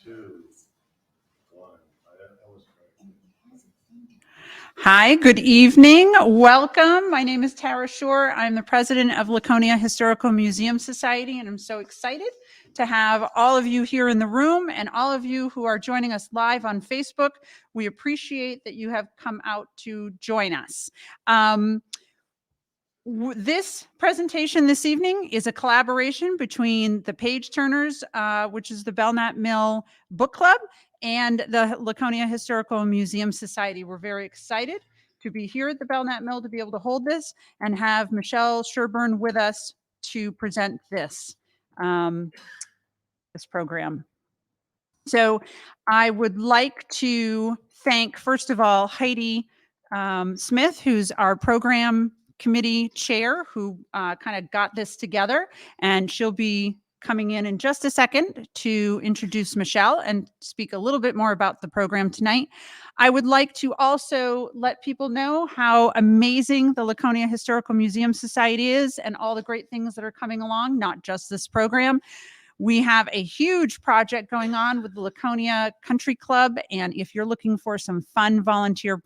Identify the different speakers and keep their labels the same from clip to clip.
Speaker 1: 2, 1. That was great.
Speaker 2: Hi, good evening. Welcome. My name is Tara Shore. I'm the president of Laconia Historical Museum Society, and I'm so excited to have all of you here in the room and all of you who are joining us live on Facebook. We appreciate that you have come out to join us. This presentation this evening is a collaboration between the Page Turners, which is the Belknap Mill Book Club, and the Laconia Historical Museum Society. We're very excited to be here at the Belknap Mill to be able to hold this and have Michelle Sherburne with us to present this, this program. So I would like to thank, first of all, Heidi Smith, who's our program committee chair, who kind of got this together, and she'll be coming in just a second to introduce Michelle and speak a little bit more about the program tonight. I would like to also let people know how amazing the Laconia Historical Museum Society is and all the great things that are coming along, not just this program. We have a huge project going on with the Laconia Country Club, and if you're looking for some fun volunteer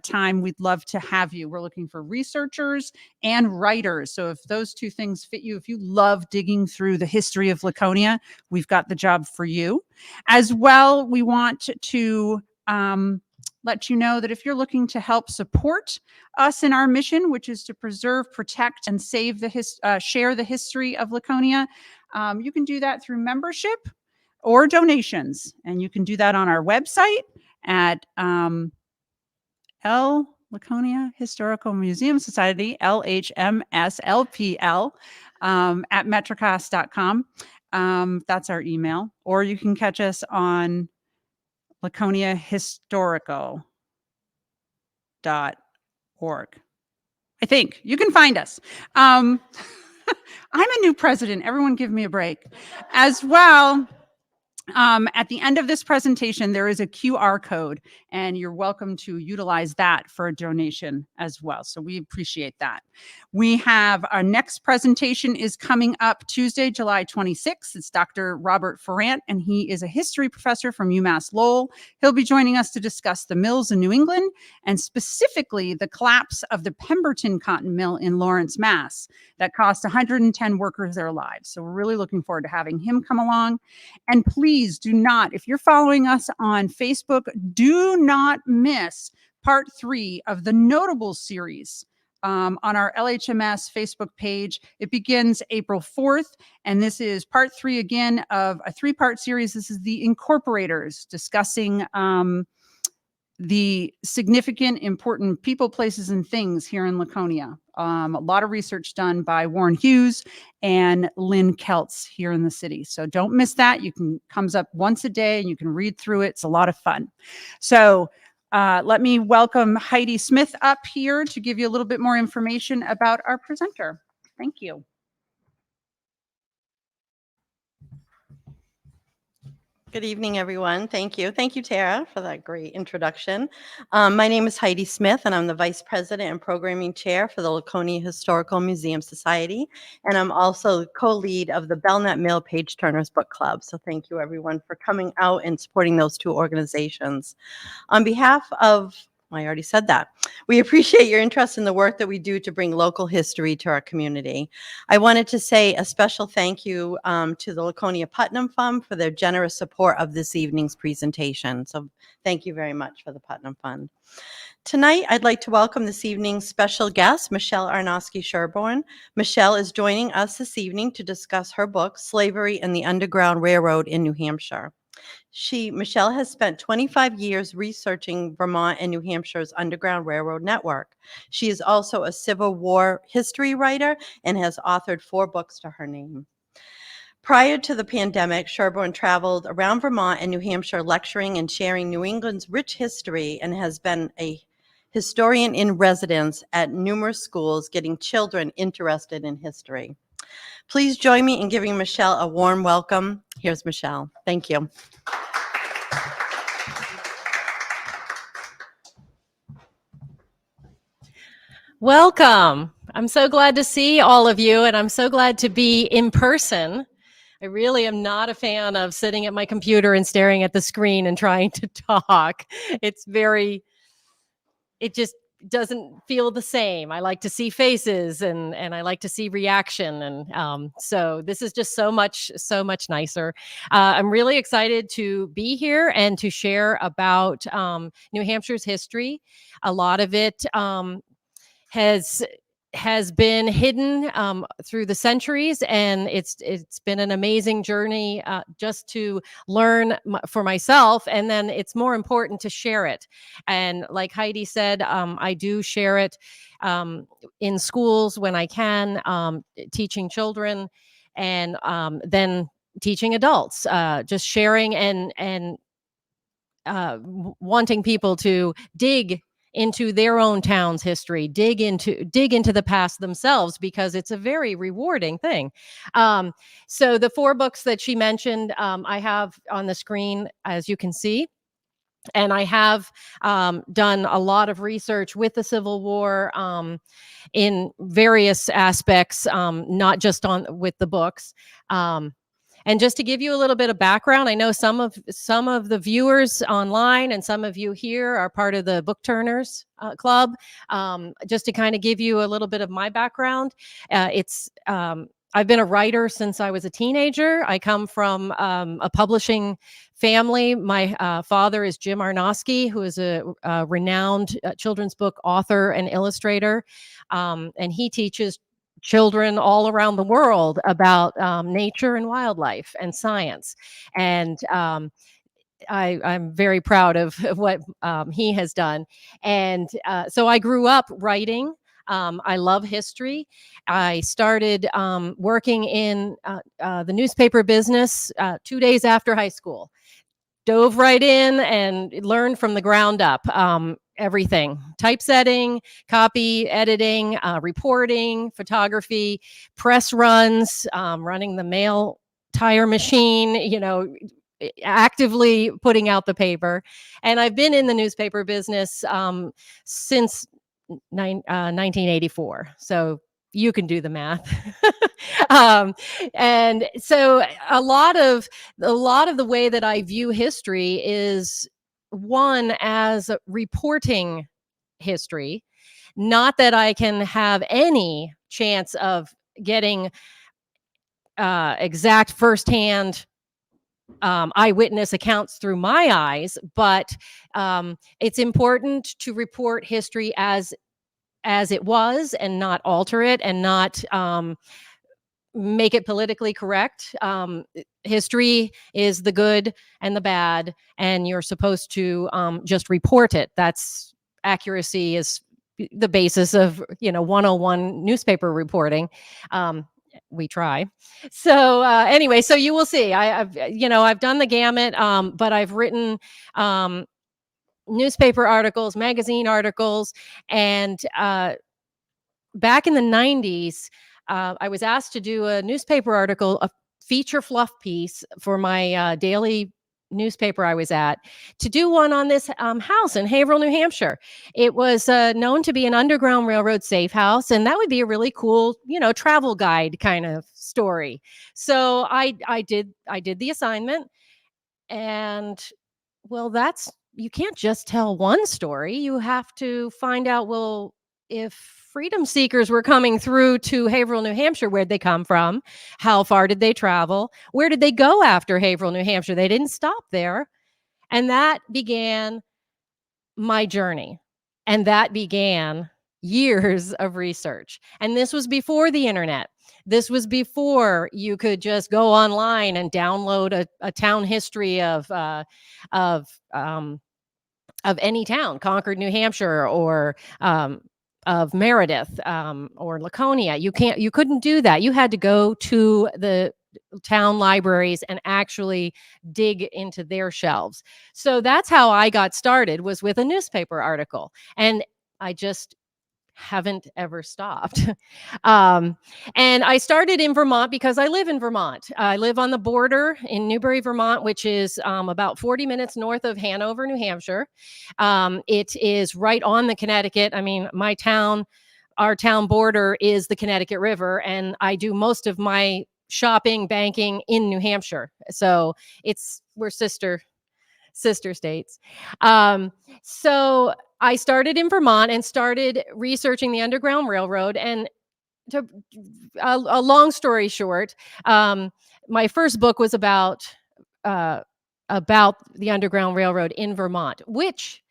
Speaker 2: time, we'd love to have you. We're looking for researchers and writers. So if those two things fit you, if you love digging through the history of Laconia, we've got the job for you. As well, we want to let you know that if you're looking to help support us in our mission, which is to preserve, protect, and save share the history of Laconia, you can do that through membership or donations. And you can do that on our website at Laconia Historical Museum Society, LHMSLPL, at metrocast.com. That's our email. Or you can catch us on laconiahistorical.org. I think you can find us. I'm a new president. Everyone give me a break. As well, at the end of this presentation, there is a QR code, and you're welcome to utilize that for a donation as well. So we appreciate that. We have our next presentation is coming up Tuesday, July 26th. It's Dr. Robert Ferrant, and he is a history professor from UMass Lowell. He'll be joining us to discuss the mills in New England, and specifically the collapse of the Pemberton Cotton Mill in Lawrence, Mass. That cost 110 workers their lives. So we're really looking forward to having him come along. And please do not, if you're following us on Facebook, do not miss part 3 of the Notables series on our LHMS Facebook page. It begins April 4th, and this is part 3 again of a 3-part series. This is the Incorporators, discussing the significant, important people, places, and things here in Laconia. A lot of research done by Warren Hughes and Lynn Keltz here in the city. So don't miss that. Comes up once a day and you can read through it. It's a lot of fun. So let me welcome Heidi Smith up here to give you a little bit more information about our presenter. Thank you.
Speaker 3: Good evening, everyone. Thank you. Thank you, Tara, for that great introduction. My name is Heidi Smith, and I'm the Vice President and Programming Chair for the Laconia Historical Museum Society, and I'm also co-lead of the Belknap Mill Page Turners Book Club. So thank you, everyone, for coming out and supporting those two organizations. On behalf of I already said that. We appreciate your interest in the work that we do to bring local history to our community. I wanted to say a special thank you to the Laconia Putnam Fund for their generous support of this evening's presentation. So thank you very much for the Putnam Fund. Tonight, I'd like to welcome this evening's special guest, Michelle Arnosky Sherburne. Michelle is joining us this evening to discuss her book, Slavery and the Underground Railroad in New Hampshire. Michelle has spent 25 years researching Vermont and New Hampshire's Underground Railroad network. She is also a Civil War history writer and has authored 4 books to her name. Prior to the pandemic, Sherburne traveled around Vermont and New Hampshire lecturing and sharing New England's rich history, and has been a historian in residence at numerous schools, getting children interested in history. Please join me in giving Michelle a warm welcome. Here's Michelle. Thank you.
Speaker 4: Welcome. I'm so glad to see all of you, and I'm so glad to be in person. I I really am not a fan of sitting at my computer and staring at the screen and trying to talk. It just doesn't feel the same. I like to see faces and I like to see reaction. And so this is just so much nicer. I'm really excited to be here and to share about New Hampshire's history. A lot of it has been hidden through the centuries, and it's been an amazing journey just to learn for myself, and then it's more important to share it. And like Heidi said, I do share it in schools when I can, teaching children, and then teaching adults, just sharing and wanting people to dig into their own town's history, dig into the past themselves, because it's a very rewarding thing. So the 4 books that she mentioned, I have on the screen, as you can see. And I have done a lot of research with the Civil War in various aspects, not just with the books. And just to give you a little bit of background, I know some of the viewers online and some of you here are part of the Book Turners Club. Just to kind of give you a little bit of my background, I've been a writer since I was a teenager. I come from a publishing family. My father is Jim Arnosky, who is a renowned children's book author and illustrator, and he teaches children all around the world about nature and wildlife and science. And I'm very proud of what he has done. And so I grew up writing. I love history. I started working in the newspaper business 2 days after high school. Dove right in and learned from the ground up. Everything: typesetting, copy editing, reporting, photography, press runs, running the mail tire machine, actively putting out the paper. And I've been in the newspaper business since 1984. So you can do the math. And so a lot of the way that I view history is, one, as reporting history. Not that I can have any chance of getting exact firsthand eyewitness accounts through my eyes, but it's important to report history as it was, and not alter it, and not make it politically correct. History is the good and the bad, and you're supposed to just report it. That's accuracy is the basis of 101 newspaper reporting. We try. So anyway, so you will see. I've done the gamut, but I've written newspaper articles, magazine articles, and back in the 90s, I was asked to do a newspaper article, a feature fluff piece for my daily newspaper I was at, to do one on this house in Haverhill, New Hampshire. It was known to be an Underground Railroad safe house, and that would be a really cool, travel guide kind of story. So I did the assignment, and well, you can't just tell one story. You have to find out, well, if freedom seekers were coming through to Haverhill, New Hampshire, where'd they come from? How far did they travel? Where did they go after Haverhill, New Hampshire? They didn't stop there. And that began my journey. And that began years of research. And this was before the internet. This was before you could just go online and download a town history of any town, Concord, New Hampshire, or of Meredith, or Laconia. You couldn't do that. You had to go to the town libraries and actually dig into their shelves. So that's how I got started, was with a newspaper article. And I just haven't ever stopped. And I started in Vermont because I live in Vermont. I live on the border in Newbury, Vermont, which is about 40 minutes north of Hanover, New Hampshire. It is right on the Connecticut. I mean, our town border is the Connecticut River, and I do most of my shopping, banking in New Hampshire. So we're sister states. So I started in Vermont and started researching the Underground Railroad. And to a long story short, my first book was about the Underground Railroad in Vermont, which,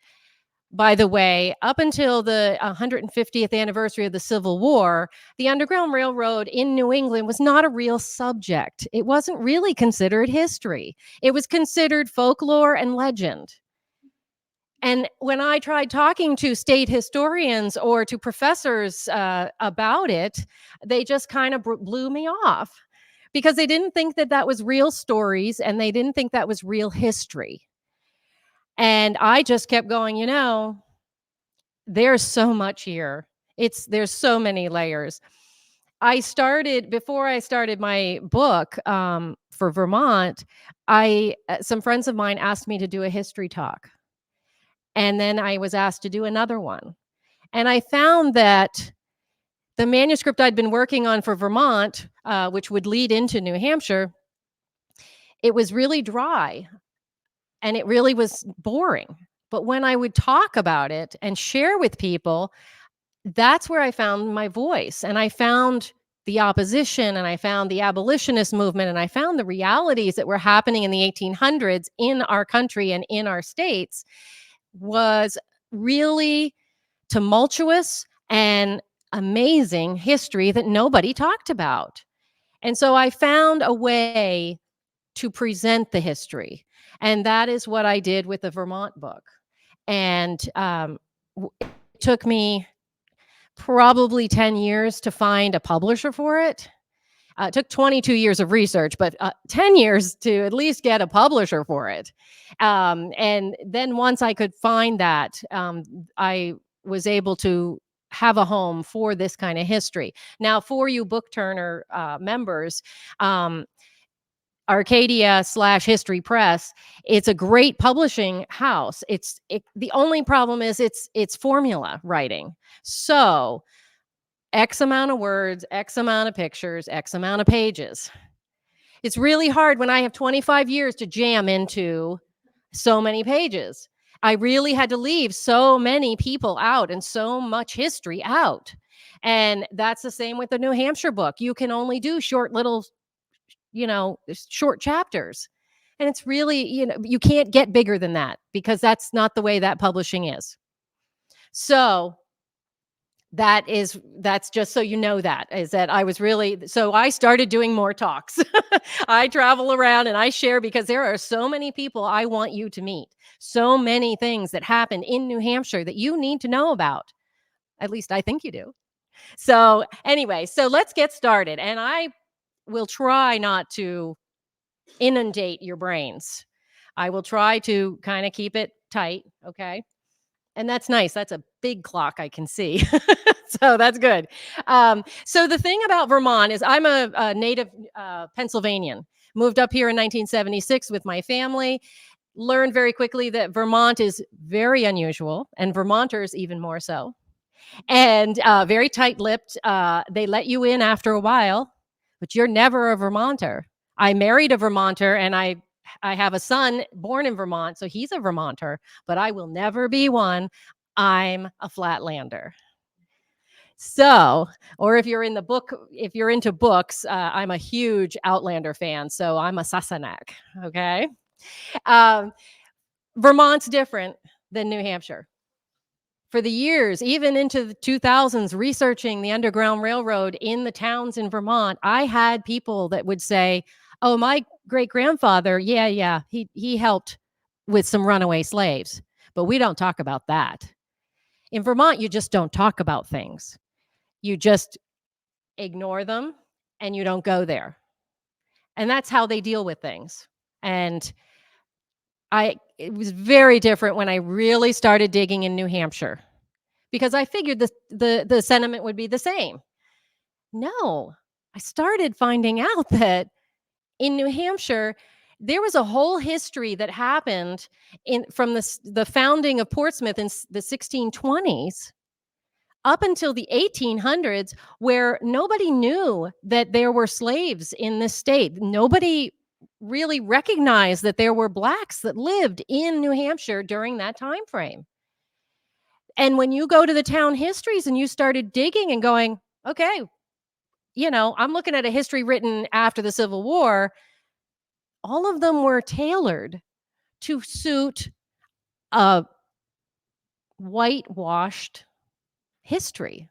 Speaker 4: by the way, up until the 150th anniversary of the Civil War, the Underground Railroad in New England was not a real subject. It wasn't really considered history. It was considered folklore and legend. And when I tried talking to state historians or to professors about it, they just kind of blew me off because they didn't think that that was real stories and they didn't think that was real history. And I just kept going, there's so much here. There's so many layers. Before I started my book for Vermont, some friends of mine asked me to do a history talk. And then I was asked to do another one. And I found that the manuscript I'd been working on for Vermont, which would lead into New Hampshire, it was really dry and it really was boring. But when I would talk about it and share with people, that's where I found my voice. And I found the opposition and I found the abolitionist movement and I found the realities that were happening in the 1800s in our country and in our states was really tumultuous and amazing history that nobody talked about. And so I found a way to present the history. And that is what I did with the Vermont book. And it took me probably 10 years to find a publisher for it. It took 22 years of research, but 10 years to at least get a publisher for it. And then once I could find that, I was able to have a home for this kind of history. Now, for you Book Turner members, Arcadia/History Press, it's a great publishing house. The only problem is it's formula writing. So X amount of words, X amount of pictures, X amount of pages. It's really hard when I have 25 years to jam into so many pages. I really had to leave so many people out and so much history out. And that's the same with the New Hampshire book. You can only do short little, short chapters. And it's really, you can't get bigger than that because that's not the way that publishing is. So that's just so you know that so I started doing more talks. I travel around and I share because there are so many people I want you to meet. So many things that happen in New Hampshire that you need to know about. At least I think you do. So anyway, so let's get started. And I will try not to inundate your brains. I will try to kind of keep it tight. Okay. And that's nice. That's a big clock I can see. So that's good. So the thing about Vermont is I'm a native Pennsylvanian. Moved up here in 1976 with my family. Learned very quickly that Vermont is very unusual, and Vermonters even more so. And very tight-lipped. They let you in after a while, but you're never a Vermonter. I married a Vermonter, and I have a son born in Vermont, so he's a Vermonter, but I will never be one. I'm a Flatlander. So, or if you're into books, I'm a huge Outlander fan, so I'm a Sassenach, okay? Vermont's different than New Hampshire. For the years, even into the 2000s, researching the Underground Railroad in the towns in Vermont, I had people that would say, oh, my great-grandfather, he helped with some runaway slaves, but we don't talk about that. In Vermont, you just don't talk about things. You just ignore them and you don't go there. And that's how they deal with things. And it was very different when I really started digging in New Hampshire because I figured the sentiment would be the same. No, I started finding out that in New Hampshire, there was a whole history that happened from the founding of Portsmouth in the 1620s up until the 1800s, where nobody knew that there were slaves in this state. Nobody really recognized that there were Blacks that lived in New Hampshire during that time frame. And when you go to the town histories and you started digging and going, okay, I'm looking at a history written after the Civil War, all of them were tailored to suit a whitewashed history.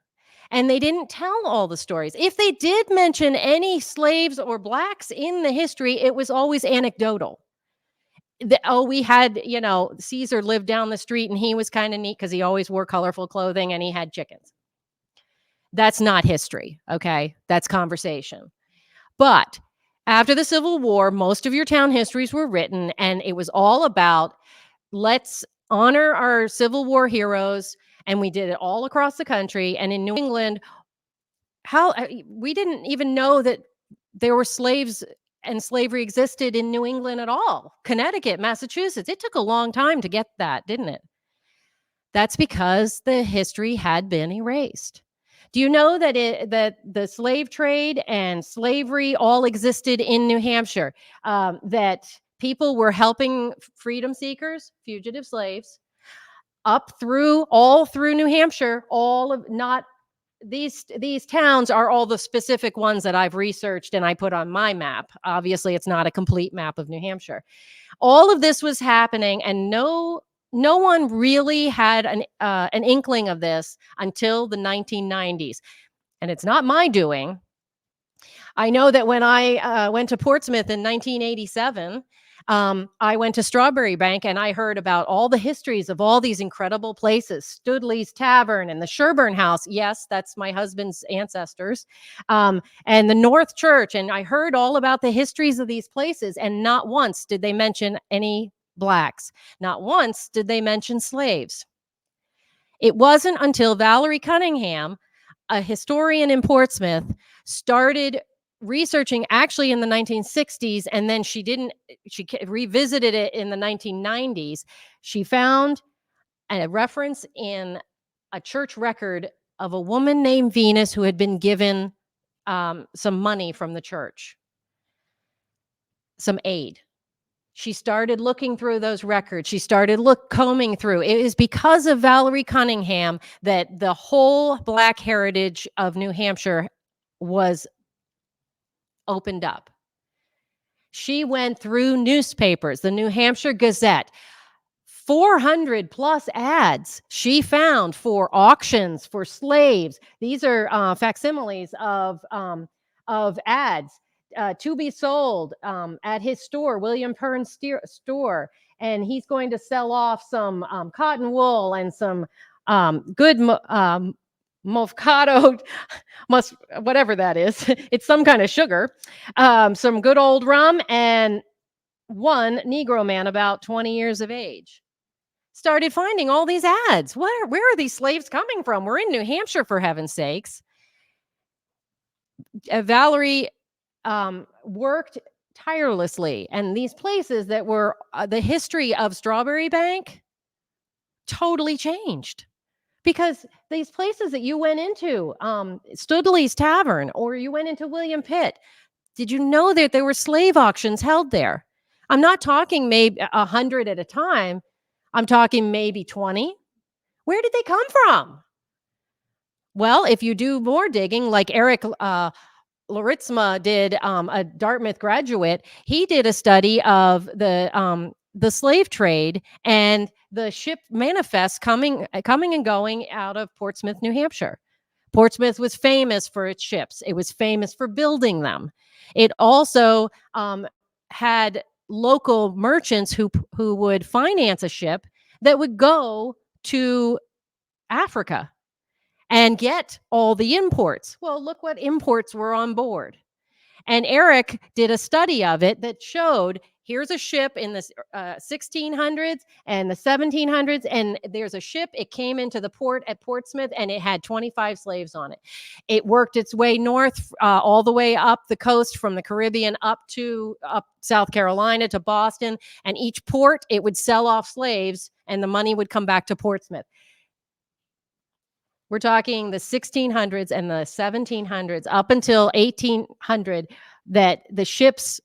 Speaker 4: And they didn't tell all the stories. If they did mention any slaves or Blacks in the history, it was always anecdotal. We had, Caesar lived down the street and he was kind of neat because he always wore colorful clothing and he had chickens. That's not history, okay? That's conversation. But after the Civil War, most of your town histories were written, and it was all about, let's honor our Civil War heroes. And we did it all across the country. And in New England, we didn't even know that there were slaves and slavery existed in New England at all. Connecticut, Massachusetts, it took a long time to get that, didn't it? That's because the history had been erased. Do you know that that the slave trade and slavery all existed in New Hampshire? That people were helping freedom seekers, fugitive slaves, all through New Hampshire. These towns are all the specific ones that I've researched and I put on my map. Obviously, it's not a complete map of New Hampshire. All of this was happening, and no one really had an inkling of this until the 1990s. And it's not my doing. I know that when I went to Portsmouth in 1987, I went to Strawberry Bank and I heard about all the histories of all these incredible places, Studley's Tavern and the Sherburne House. Yes, that's my husband's ancestors. And the North Church. And I heard all about the histories of these places. And not once did they mention any Blacks. Not once did they mention slaves. It wasn't until Valerie Cunningham, a historian in Portsmouth, started researching actually in the 1960s, and then she revisited it in the 1990s. She found a reference in a church record of a woman named Venus who had been given some money from the church, some aid. She started looking through those records. She started combing through. It is because of Valerie Cunningham that the whole Black heritage of New Hampshire was opened up. She went through newspapers, the New Hampshire Gazette, 400 plus ads she found for auctions for slaves. These are facsimiles of ads to be sold at his store, William Pern's store. And he's going to sell off some cotton wool and some good Moscato, whatever that is. It's some kind of sugar, some good old rum, and one Negro man about 20 years of age started finding all these ads. Where are these slaves coming from? We're in New Hampshire, for heaven's sakes. Valerie worked tirelessly, and these places that were the history of Strawberry Bank totally changed. Because these places that you went into, Studley's Tavern, or you went into William Pitt, did you know that there were slave auctions held there? I'm not talking maybe 100 at a time. I'm talking maybe 20. Where did they come from? Well, if you do more digging, like Eric Loritzma did, a Dartmouth graduate, he did a study of the slave trade and the ship manifests coming and going out of Portsmouth, New Hampshire. Portsmouth was famous for its ships. It was famous for building them. It also had local merchants who would finance a ship that would go to Africa and get all the imports. Well, look what imports were on board. And Eric did a study of it that showed here's a ship in the 1600s and the 1700s, and there's a ship. It came into the port at Portsmouth, and it had 25 slaves on it. It worked its way north all the way up the coast from the Caribbean up South Carolina to Boston, and each port, it would sell off slaves, and the money would come back to Portsmouth. We're talking the 1600s and the 1700s up until 1800, that the ships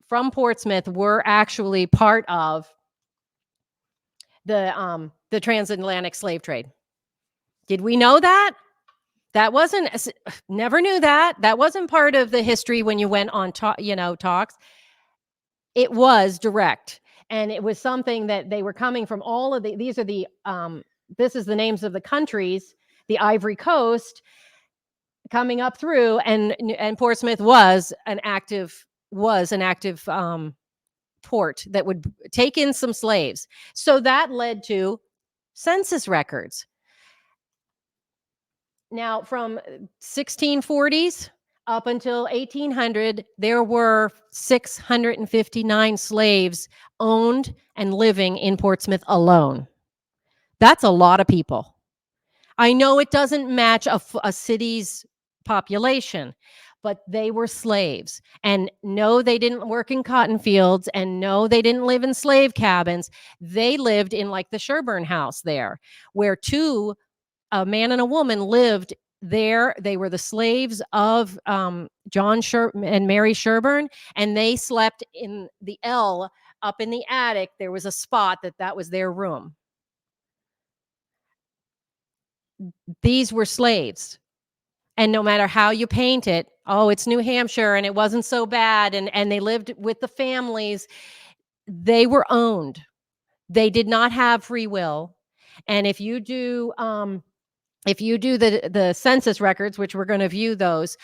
Speaker 4: from Portsmouth were actually part of the transatlantic slave trade. Did we know that? That wasn't, never knew that. That wasn't part of the history when you went on talks. It was direct. And it was something that they were coming from all of these are the, this is the names of the countries, the Ivory Coast coming up through, and Portsmouth was an active port that would take in some slaves. So that led to census records. Now, from 1640s up until 1800, there were 659 slaves owned and living in Portsmouth alone. That's a lot of people. I know it doesn't match a city's population, but they were slaves. And no, they didn't work in cotton fields, and no, they didn't live in slave cabins. They lived in like the Sherburne house there, where a man and a woman lived there. They were the slaves of John and Mary Sherburne, and they slept in the L up in the attic. There was a spot that was their room. These were slaves. And no matter how you paint it, oh, it's New Hampshire and it wasn't so bad, and they lived with the families, they were owned. They did not have free will. And if you do the census records, which we're going to view those,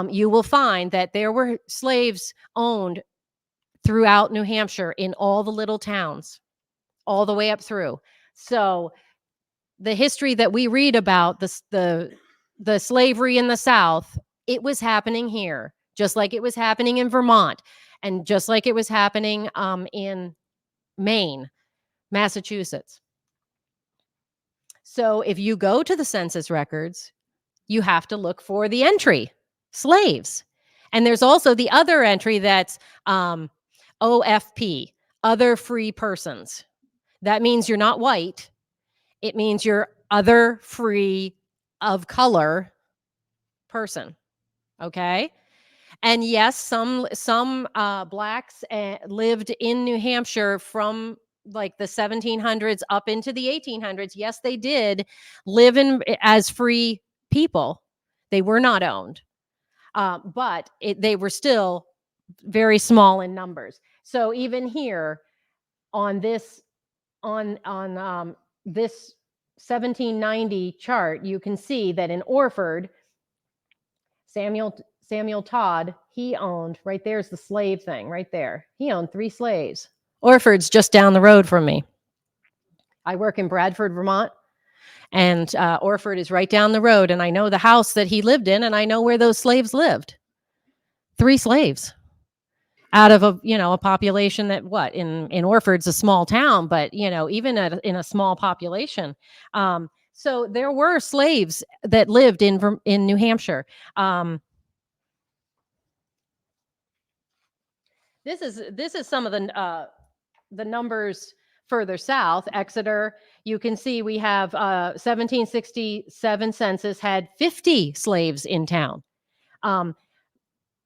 Speaker 4: you will find that there were slaves owned throughout New Hampshire in all the little towns, all the way up through. So the history that we read about, the slavery in the South, it was happening here, just like it was happening in Vermont, and just like it was happening in Maine, Massachusetts. So if you go to the census records, you have to look for the entry, slaves. And there's also the other entry that's OFP, other free persons. That means you're not white. It means you're other free of color person. Okay? And yes, some blacks lived in New Hampshire from like the 1700s up into the 1800s. Yes, they did live as free people. They were not owned, but they were still very small in numbers. So even here on this 1790 chart, you can see that in Orford, Samuel Todd, he owned, right there's the slave thing right there. He owned 3 slaves. Orford's just down the road from me. I work in Bradford, Vermont, and Orford is right down the road, and I know the house that he lived in, and I know where those slaves lived. 3 slaves out of a population that in Orford's a small town, but even in a small population. So there were slaves that lived in New Hampshire. This is some of the numbers further south. Exeter, you can see we have 1767 census had 50 slaves in town. By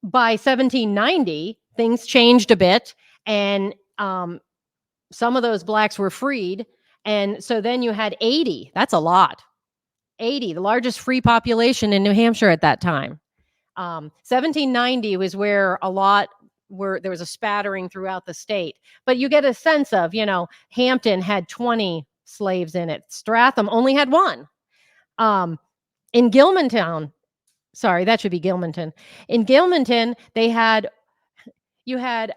Speaker 4: 1790, things changed a bit, and some of those blacks were freed. And so then you had 80. That's a lot. 80, the largest free population in New Hampshire at that time. 1790 was where there was a spattering throughout the state. But you get a sense of, Hampton had 20 slaves in it. Stratham only had 1. In Gilmantown, sorry, that should be Gilmanton. In Gilmanton, you had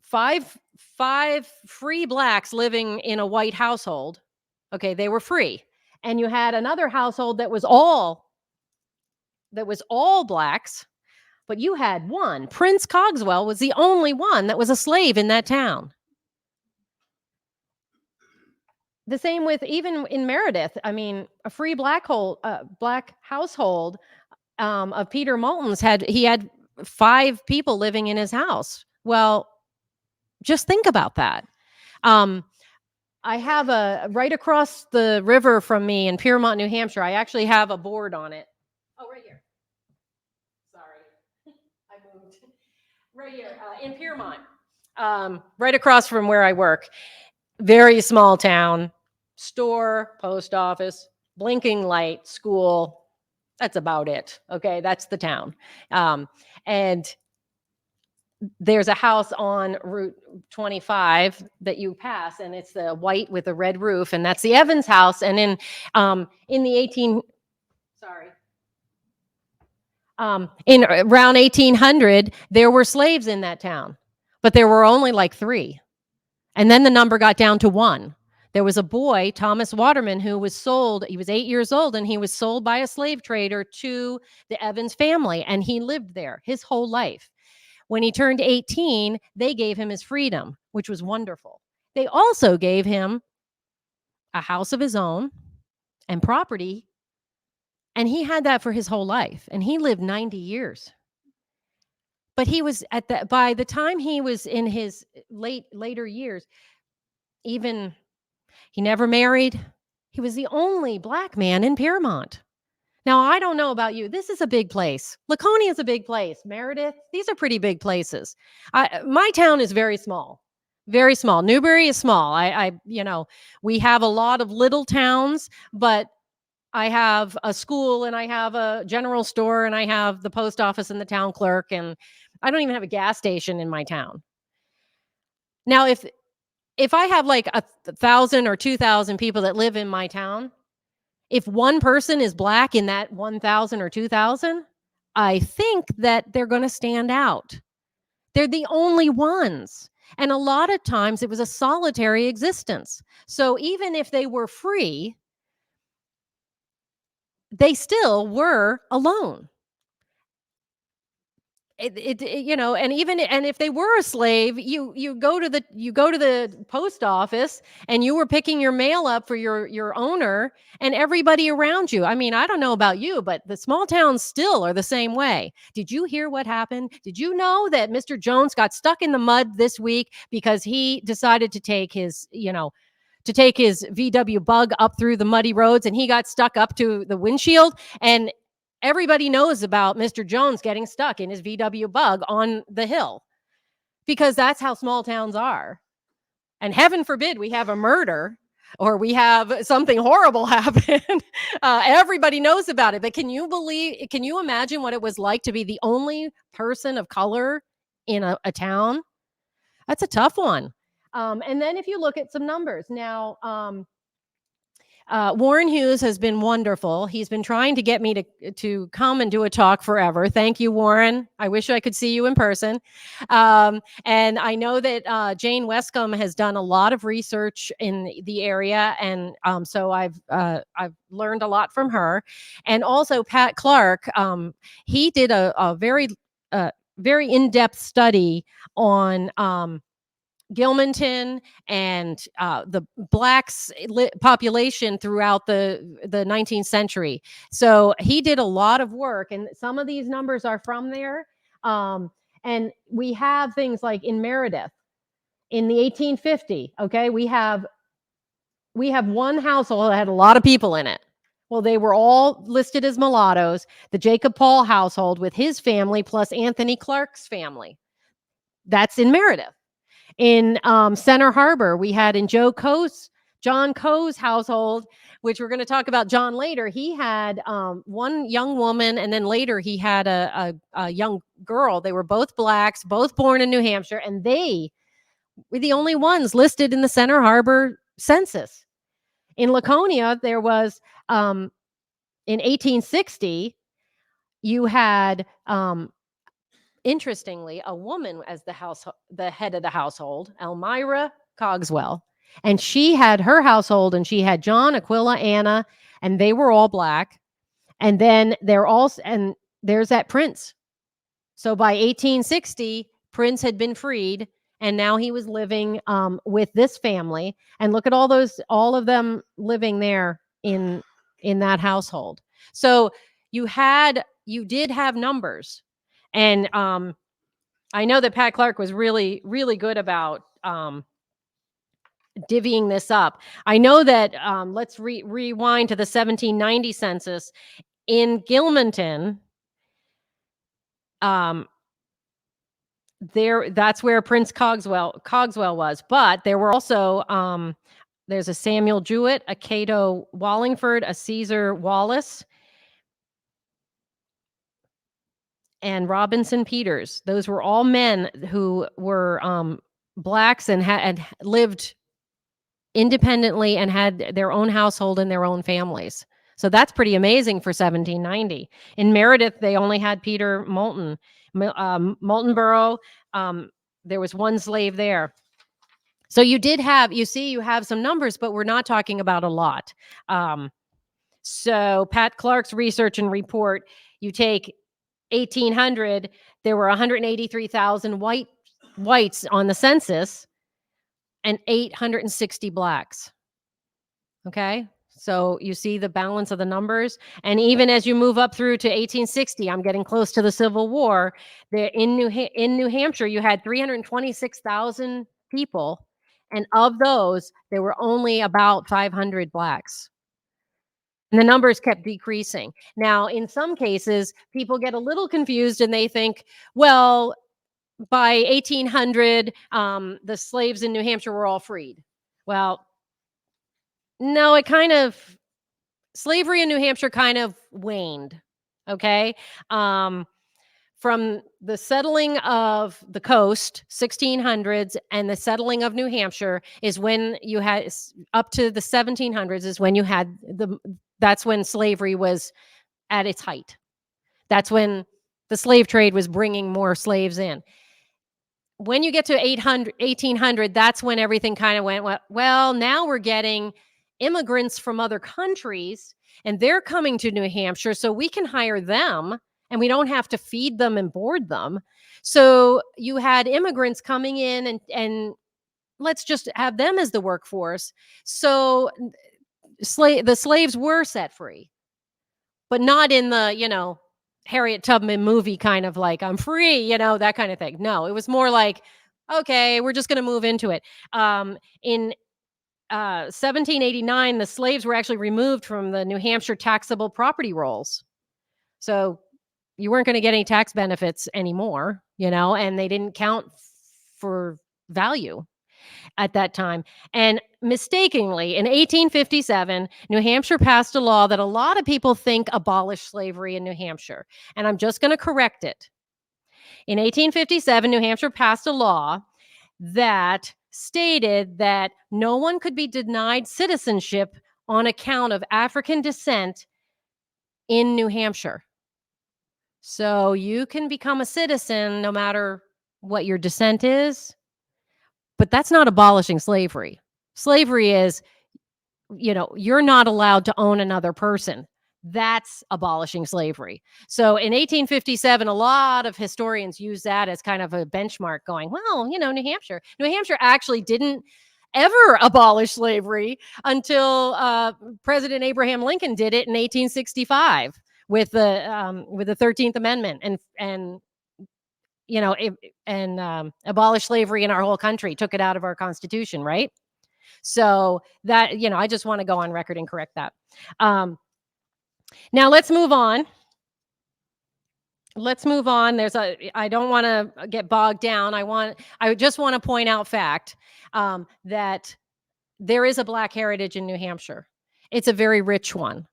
Speaker 4: five free blacks living in a white household. Okay, they were free. And you had another household that was all blacks, but you had 1. Prince Cogswell was the only one that was a slave in that town. The same with even in Meredith. I mean, a free black household of Peter Moulton's had 5 people living in his house. Well, just think about that. I have right across the river from me in Piermont, New Hampshire. I actually have a board on it. Oh, right here. Sorry, I moved. Right here in Piermont, right across from where I work. Very small town, store, post office, blinking light, school. That's about it. Okay, that's the town. And there's a house on Route 25 that you pass, and it's the white with a red roof, and that's the Evans house. And in the 18, sorry, in around 1800, there were slaves in that town, but there were only like 3, and then the number got down to 1. There was a boy, Thomas Waterman, who was sold. He was 8 years old, and he was sold by a slave trader to the Evans family, and he lived there his whole life. When he turned 18, they gave him his freedom, which was wonderful. They also gave him a house of his own and property, and he had that for his whole life, and he lived 90 years. But he was by the time he was in his later years, even he never married. He was the only Black man in Piermont. Now, I don't know about you. This is a big place. Laconia is a big place. Meredith, these are pretty big places. My town is very small, very small. Newbury is small. We have a lot of little towns, but I have a school and I have a general store and I have the post office and the town clerk, and I don't even have a gas station in my town. Now, if I have like 1,000 or 2,000 people that live in my town, if one person is Black in that 1,000 or 2,000, I think that they're going to stand out. They're the only ones. And a lot of times it was a solitary existence. So even if they were free, they still were alone. And if they were a slave, you go to the post office and you were picking your mail up for your owner and everybody around you. I mean, I don't know about you, but the small towns still are the same way. Did you hear what happened? Did you know that Mr. Jones got stuck in the mud this week because he decided to take his VW Bug up through the muddy roads, and he got stuck up to the windshield? And everybody knows about Mr. Jones getting stuck in his VW Bug on the hill, because that's how small towns are. And heaven forbid we have a murder or we have something horrible happen. Everybody knows about it. But can you imagine what it was like to be the only person of color in a town? That's a tough one. And then if you look at some numbers now, Warren Hughes has been wonderful. He's been trying to get me to come and do a talk forever. Thank you, Warren. I wish I could see you in person. And I know that Jane Westcomb has done a lot of research in the area, and so I've learned a lot from her. And also Pat Clark, he did a very in-depth study on Gilmanton and the Blacks population throughout the 19th century. So he did a lot of work, and some of these numbers are from there. And we have things like in Meredith in the 1850. Okay, we have one household that had a lot of people in it. Well, they were all listed as mulattoes. The Jacob Paul household with his family plus Anthony Clark's family. That's in Meredith. In Center Harbor, we had in John Coe's household, which we're going to talk about John later. He had one young woman, and then later he had a young girl. They were both Blacks, both born in New Hampshire, and they were the only ones listed in the Center Harbor census. In Laconia, there was, in 1860, you had interestingly, a woman as the head of the household, Elmira Cogswell, and she had her household, and she had John, Aquila, Anna, and they were all Black. And then there's that Prince. So by 1860, Prince had been freed, and now he was living with this family. And look at all of them living there in that household. So you did have numbers. And I know that Pat Clark was really, really good about divvying this up. I know that, let's rewind to the 1790 census in Gilmanton. That's where Prince Cogswell was, but there were also, there's a Samuel Jewett, a Cato Wallingford, a Caesar Wallace, and Robinson Peters. Those were all men who were blacks and had lived independently and had their own household and their own families. So that's pretty amazing for 1790. In Meredith, they only had Peter Moulton. Moultonborough, there was one slave there. So you have some numbers, but we're not talking about a lot. So Pat Clark's research and report, you take 1800, there were 183,000 whites on the census and 860 blacks. Okay. So you see the balance of the numbers. And even as you move up through to 1860, I'm getting close to the Civil War. There in New Hampshire, you had 326,000 people. And of those, there were only about 500 blacks. And the numbers kept decreasing. Now, in some cases, people get a little confused and they think, well, by 1800, the slaves in New Hampshire were all freed. Well, no, slavery in New Hampshire kind of waned. Okay. From the settling of the coast, 1600s, and the settling of New Hampshire is when you had, up to the 1700s is when you had that's when slavery was at its height. That's when the slave trade was bringing more slaves in. When you get to 1800, that's when everything kind of went, well, now we're getting immigrants from other countries and they're coming to New Hampshire, so we can hire them and we don't have to feed them and board them. So you had immigrants coming in and let's just have them as the workforce. So the slaves were set free, but not in the, Harriet Tubman movie kind of like, I'm free, that kind of thing. No, it was more like, okay, we're just going to move into it. In 1789, the slaves were actually removed from the New Hampshire taxable property rolls. So you weren't going to get any tax benefits anymore, and they didn't count for value at that time. And mistakenly, in 1857, New Hampshire passed a law that a lot of people think abolished slavery in New Hampshire. And I'm just going to correct it. In 1857, New Hampshire passed a law that stated that no one could be denied citizenship on account of African descent in New Hampshire. So you can become a citizen no matter what your descent is, but that's not abolishing slavery. Slavery is, you're not allowed to own another person. That's abolishing slavery. So in 1857, a lot of historians use that as kind of a benchmark going, well, New Hampshire actually didn't ever abolish slavery until President Abraham Lincoln did it in 1865 with the 13th Amendment and abolish slavery in our whole country, took it out of our Constitution, right? So that, I just want to go on record and correct that. Now let's move on. I don't want to get bogged down. I just want to point out fact that there is a Black heritage in New Hampshire. It's a very rich one.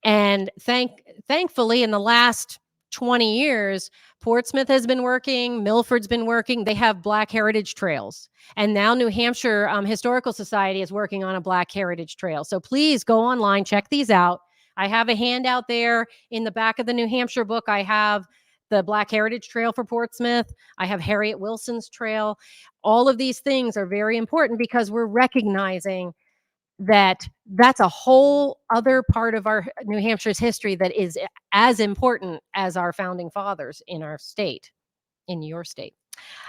Speaker 4: And thankfully, in the last 20 years, Portsmouth has been working, Milford's been working. They have Black heritage trails. And now New Hampshire Historical Society is working on a Black heritage trail. So please go online, check these out. I have a handout there in the back of the New Hampshire book. I have the Black Heritage Trail for Portsmouth. I have Harriet Wilson's Trail. All of these things are very important because we're recognizing that's a whole other part of our New Hampshire's history that is as important as our founding fathers in our state, in your state.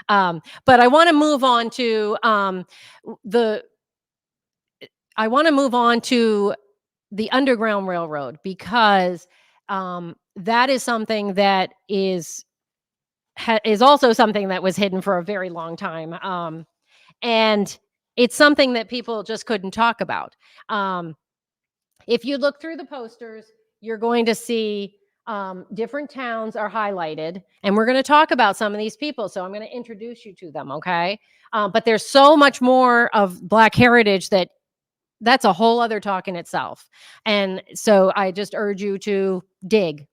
Speaker 4: But I want to move on to the Underground Railroad because that is something that is also something that was hidden for a very long time. And it's something that people just couldn't talk about. If you look through the posters, you're going to see different towns are highlighted, and we're going to talk about some of these people. So I'm going to introduce you to them, okay? But there's so much more of Black heritage that's a whole other talk in itself. And so I just urge you to dig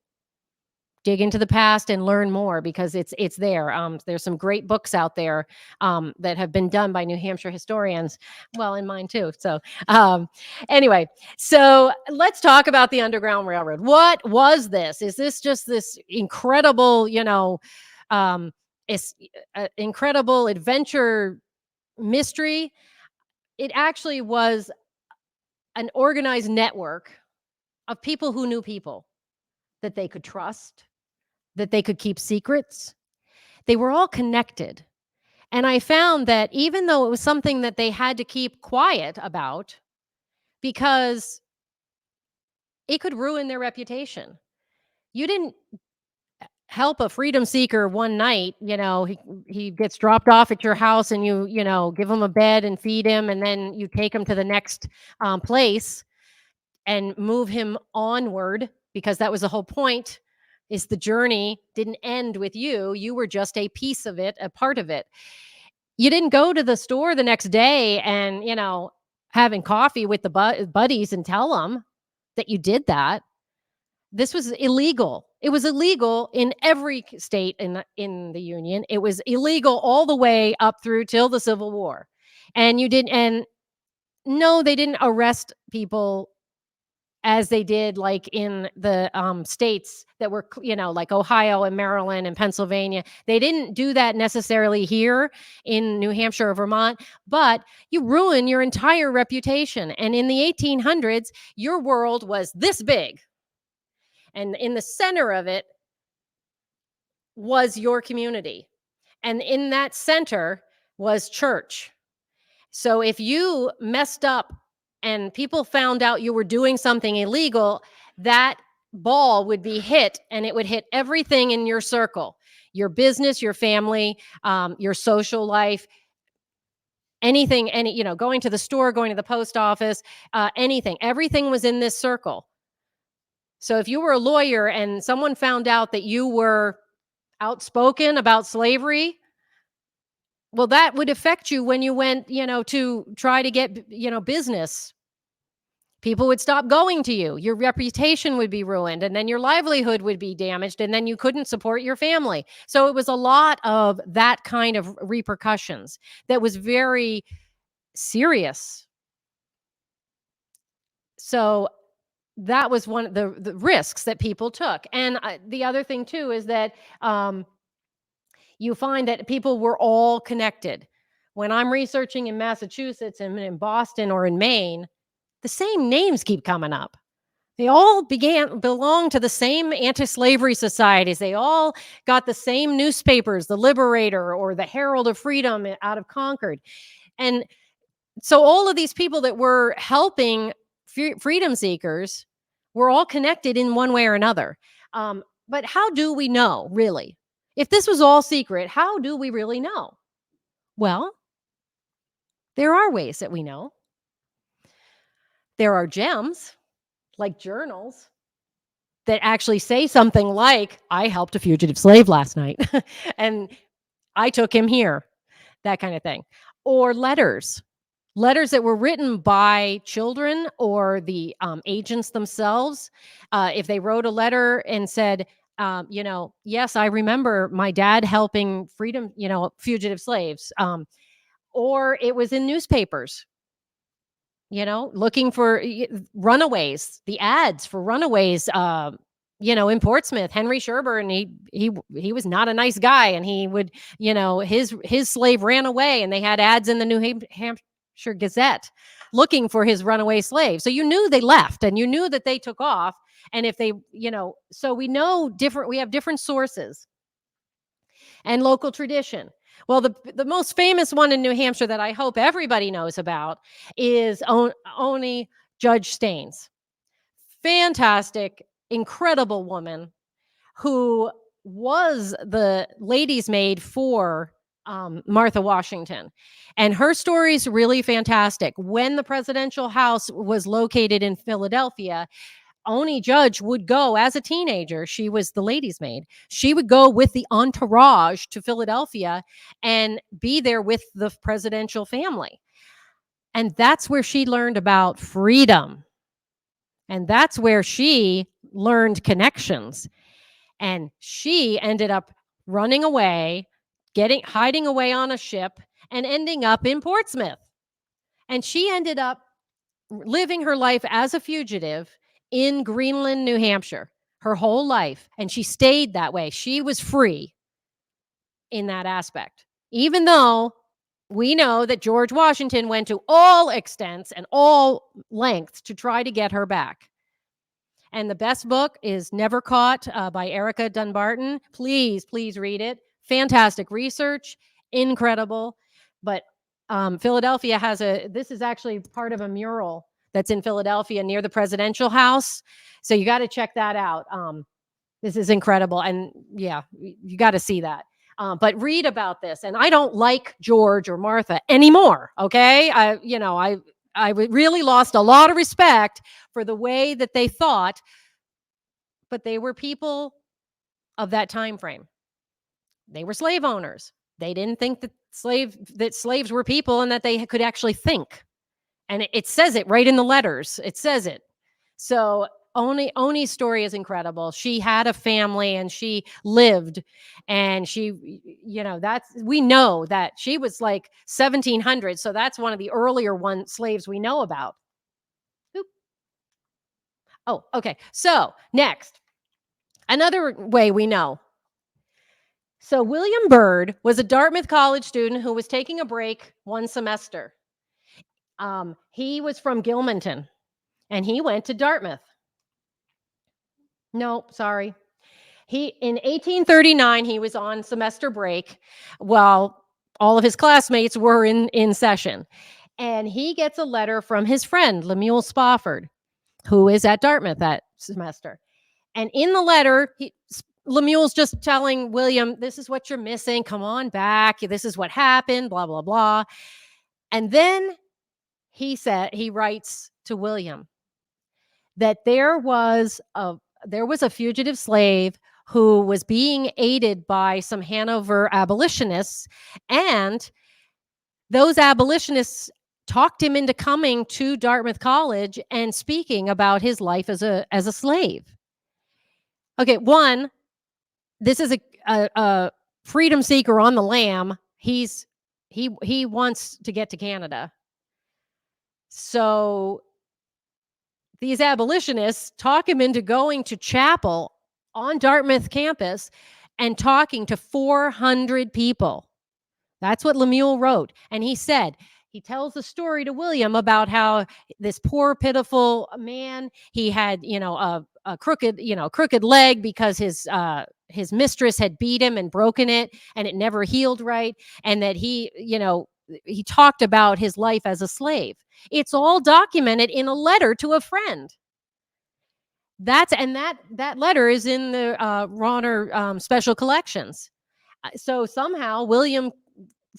Speaker 4: into the past and learn more, because it's there. There's some great books out there that have been done by New Hampshire historians. Well, and mine too. So anyway, so let's talk about the Underground Railroad. What was this? Is this just this incredible, incredible adventure mystery? It actually was an organized network of people who knew people that they could trust, that they could keep secrets. They were all connected. And I found that even though it was something that they had to keep quiet about, because it could ruin their reputation. You didn't help a freedom seeker one night, he gets dropped off at your house, and you give him a bed and feed him, and then you take him to the next place and move him onward, because that was the whole point. Is the journey didn't end with you. You were just a piece of it, a part of it. You didn't go to the store the next day and, having coffee with the buddies and tell them that you did that. This was illegal. It was illegal in every state in the Union. It was illegal all the way up through till the Civil War. And no, they didn't arrest people as they did like in the states that were, like Ohio and Maryland and Pennsylvania. They didn't do that necessarily here in New Hampshire or Vermont, but you ruin your entire reputation. And in the 1800s, your world was this big. And in the center of it was your community. And in that center was church. So if you messed up and people found out you were doing something illegal, that ball would be hit, and it would hit everything in your circle, your business, your family, your social life, anything, going to the store, going to the post office, everything was in this circle. So if you were a lawyer and someone found out that you were outspoken about slavery, well, that would affect you when you went, to try to get, business. People would stop going to you. Your reputation would be ruined, and then your livelihood would be damaged, and then you couldn't support your family. So it was a lot of that kind of repercussions that was very serious. So that was one of the risks that people took. And the other thing too is that you find that people were all connected. When I'm researching in Massachusetts and in Boston or in Maine, the same names keep coming up. They all belong to the same anti-slavery societies. They all got the same newspapers, the Liberator or the Herald of Freedom out of Concord. And so all of these people that were helping freedom seekers were all connected in one way or another. But how do we know, really? If this was all secret, how do we really know? Well, there are ways that we know. There are gems, like journals, that actually say something like, I helped a fugitive slave last night, and I took him here, that kind of thing. Or letters that were written by children or the agents themselves. If they wrote a letter and said, yes, I remember my dad helping fugitive slaves. Or it was in newspapers, looking for runaways, the ads for runaways, in Portsmouth. Henry Sherburne, he was not a nice guy, and he would, his slave ran away, and they had ads in the New Hampshire Gazette looking for his runaway slave. So you knew they left, and you knew that they took off. And if they, so we know we have different sources and local tradition. Well, the most famous one in New Hampshire that I hope everybody knows about is Oni Judge Staines. Fantastic, incredible woman who was the lady's maid for Martha Washington. And her story is really fantastic. When the presidential house was located in Philadelphia, Oni Judge would go as a teenager. She was the lady's maid. She would go with the entourage to Philadelphia and be there with the presidential family. And that's where she learned about freedom. And that's where she learned connections. And she ended up running away, hiding away on a ship, and ending up in Portsmouth. And she ended up living her life as a fugitive in Greenland, New Hampshire, her whole life. And she stayed that way. She was free in that aspect, even though we know that George Washington went to all extents and all lengths to try to get her back. And the best book is Never Caught by Erica Dunbarton. Please, please read it. Fantastic research, incredible. But Philadelphia has this is actually part of a mural that's in Philadelphia near the presidential house. So you got to check that out. This is incredible. And yeah, you got to see that. But read about this. And I don't like George or Martha anymore. Okay. I really lost a lot of respect for the way that they thought, but they were people of that time frame. They were slave owners. They didn't think that slaves were people and that they could actually think. And it says it right in the letters. It says it. So Oni's story is incredible. She had a family and she lived, and we know that she was like 1700. So that's one of the earlier slaves we know about. Oop. Oh, okay. So next, another way we know. So William Byrd was a Dartmouth College student who was taking a break one semester. He was from Gilmanton, and he went to Dartmouth. No, sorry. In 1839, he was on semester break while all of his classmates were in session. And he gets a letter from his friend, Lemuel Spofford, who is at Dartmouth that semester. And in the letter, Lemuel's just telling William, this is what you're missing. Come on back. This is what happened, blah, blah, blah. And then he writes to William that there was a fugitive slave who was being aided by some Hanover abolitionists, and those abolitionists talked him into coming to Dartmouth College and speaking about his life as a slave. Okay, one, this is a freedom seeker on the lam. He wants to get to Canada. So these abolitionists talk him into going to chapel on Dartmouth campus and talking to 400 people. That's what Lemuel wrote. And he tells the story to William about how this poor, pitiful man, he had, a crooked leg because his mistress had beat him and broken it, and it never healed right. And that he talked about his life as a slave. It's all documented in a letter to a friend. That letter is in the Ronner Special Collections. So somehow William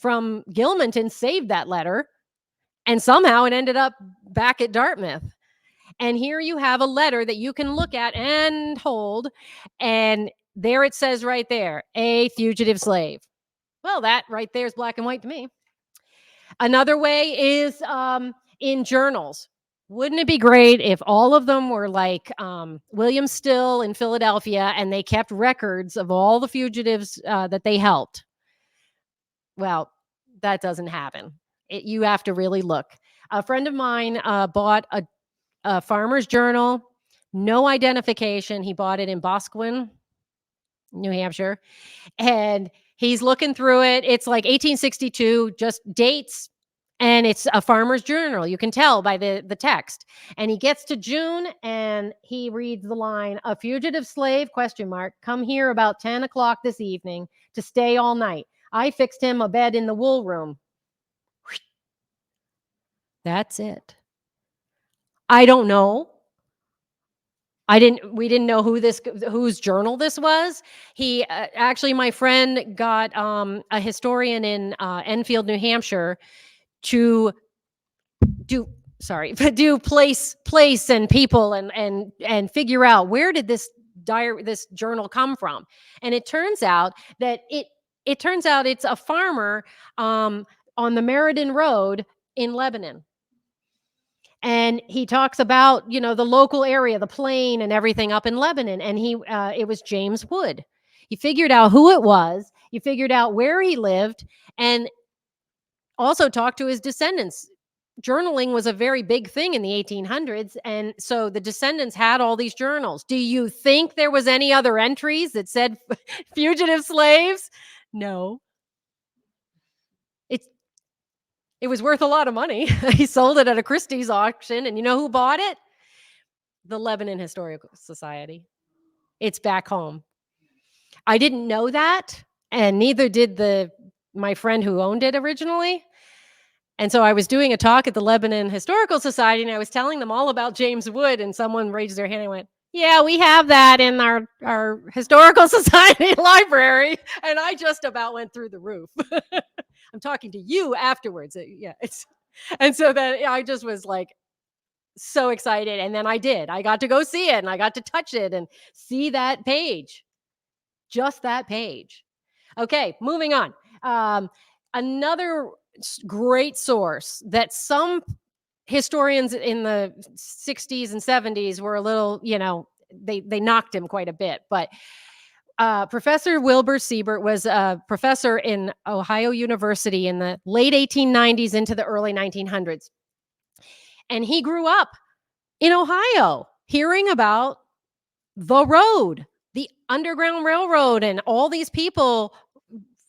Speaker 4: from Gilmanton saved that letter, and somehow it ended up back at Dartmouth. And here you have a letter that you can look at and hold, and there it says right there, a fugitive slave. Well, that right there is black and white to me. Another way is in journals. Wouldn't it be great if all of them were like William Still in Philadelphia, and they kept records of all the fugitives that they helped? Well, that doesn't happen. You have to really look. A friend of mine bought a farmer's journal, no identification. He bought it in Boscawen, New Hampshire, and he's looking through it. It's like 1862, just dates. And it's a farmer's journal. You can tell by the text. And he gets to June and he reads the line, "A fugitive slave, ? Come here about 10 o'clock this evening to stay all night. I fixed him a bed in the wool room." That's it. I don't know. We didn't know whose journal this was. He actually, my friend got a historian in Enfield, New Hampshire, to do do place and people and figure out where did this journal come from. And it turns out that it's a farmer on the Meriden Road in Lebanon. And he talks about, the local area, the plain and everything up in Lebanon. And it was James Wood. He figured out who it was. He figured out where he lived, and also talked to his descendants. Journaling was a very big thing in the 1800s. And so the descendants had all these journals. Do you think there was any other entries that said fugitive slaves? No. It was worth a lot of money. He sold it at a Christie's auction, and you know who bought it? The Lebanon Historical Society. It's back home. I didn't know that, and neither did my friend who owned it originally. And so I was doing a talk at the Lebanon Historical Society, and I was telling them all about James Wood, and someone raised their hand and went, "Yeah, we have that in our Historical Society library." And I just about went through the roof. I'm talking to you afterwards. And so then I just was like so excited. And then I got to go see it, and I got to touch it and see that page, just that page. Okay, moving on. Another great source that some historians in the 60s and 70s were a little, they knocked him quite a bit, but Professor Wilbur Siebert was a professor in Ohio University in the late 1890s into the early 1900s. And he grew up in Ohio hearing about the road, the Underground Railroad, and all these people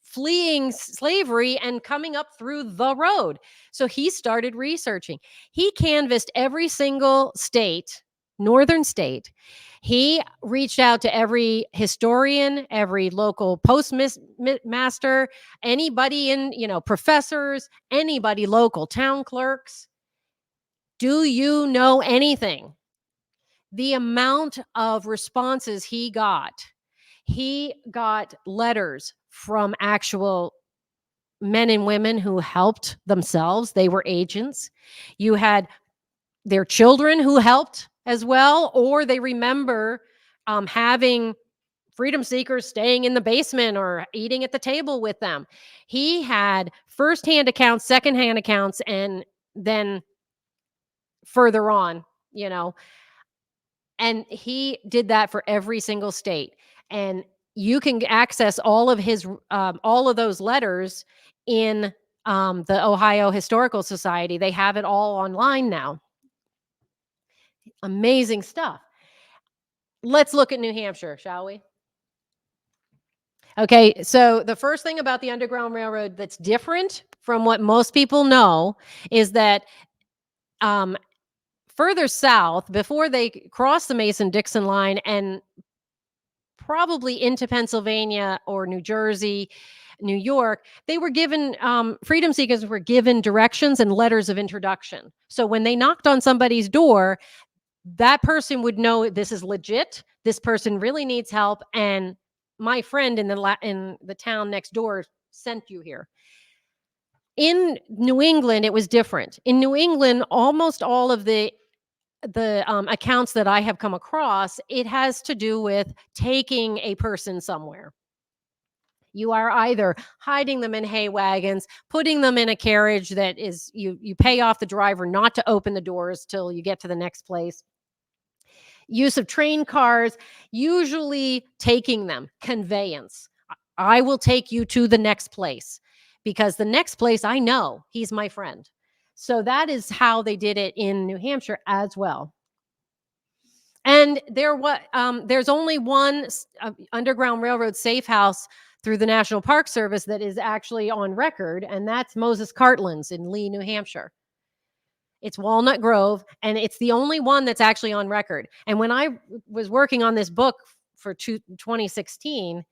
Speaker 4: fleeing slavery and coming up through the road. So he started researching. He canvassed every single state, northern state. He reached out to every historian, every local postmaster, anybody professors, anybody local, town clerks. Do you know anything? The amount of responses he got letters from actual men and women who helped themselves. They were agents. You had their children who helped as well, or they remember having freedom seekers staying in the basement or eating at the table with them. He had firsthand accounts, secondhand accounts, and then further on, and he did that for every single state. And you can access all of those letters in the Ohio Historical Society. They have it all online now. Amazing stuff. Let's look at New Hampshire, shall we? Okay, so the first thing about the Underground Railroad that's different from what most people know is that further south, before they crossed the Mason-Dixon line and probably into Pennsylvania or New Jersey, New York, they were given, freedom seekers were given directions and letters of introduction. So when they knocked on somebody's door, that person would know this is legit. This person really needs help. And my friend in the town next door sent you here. In New England, it was different. In New England, almost all of the accounts that I have come across, it has to do with taking a person somewhere. You are either hiding them in hay wagons, putting them in a carriage that is, you pay off the driver not to open the doors till you get to the next place. Use of train cars, usually taking them, conveyance. I will take you to the next place because the next place I know, he's my friend. So that is how they did it in New Hampshire as well. And there's only one Underground Railroad safe house through the National Park Service that is actually on record, and that's Moses Cartland's in Lee, New Hampshire. It's Walnut Grove, and it's the only one that's actually on record. And when I was working on this book for 2016,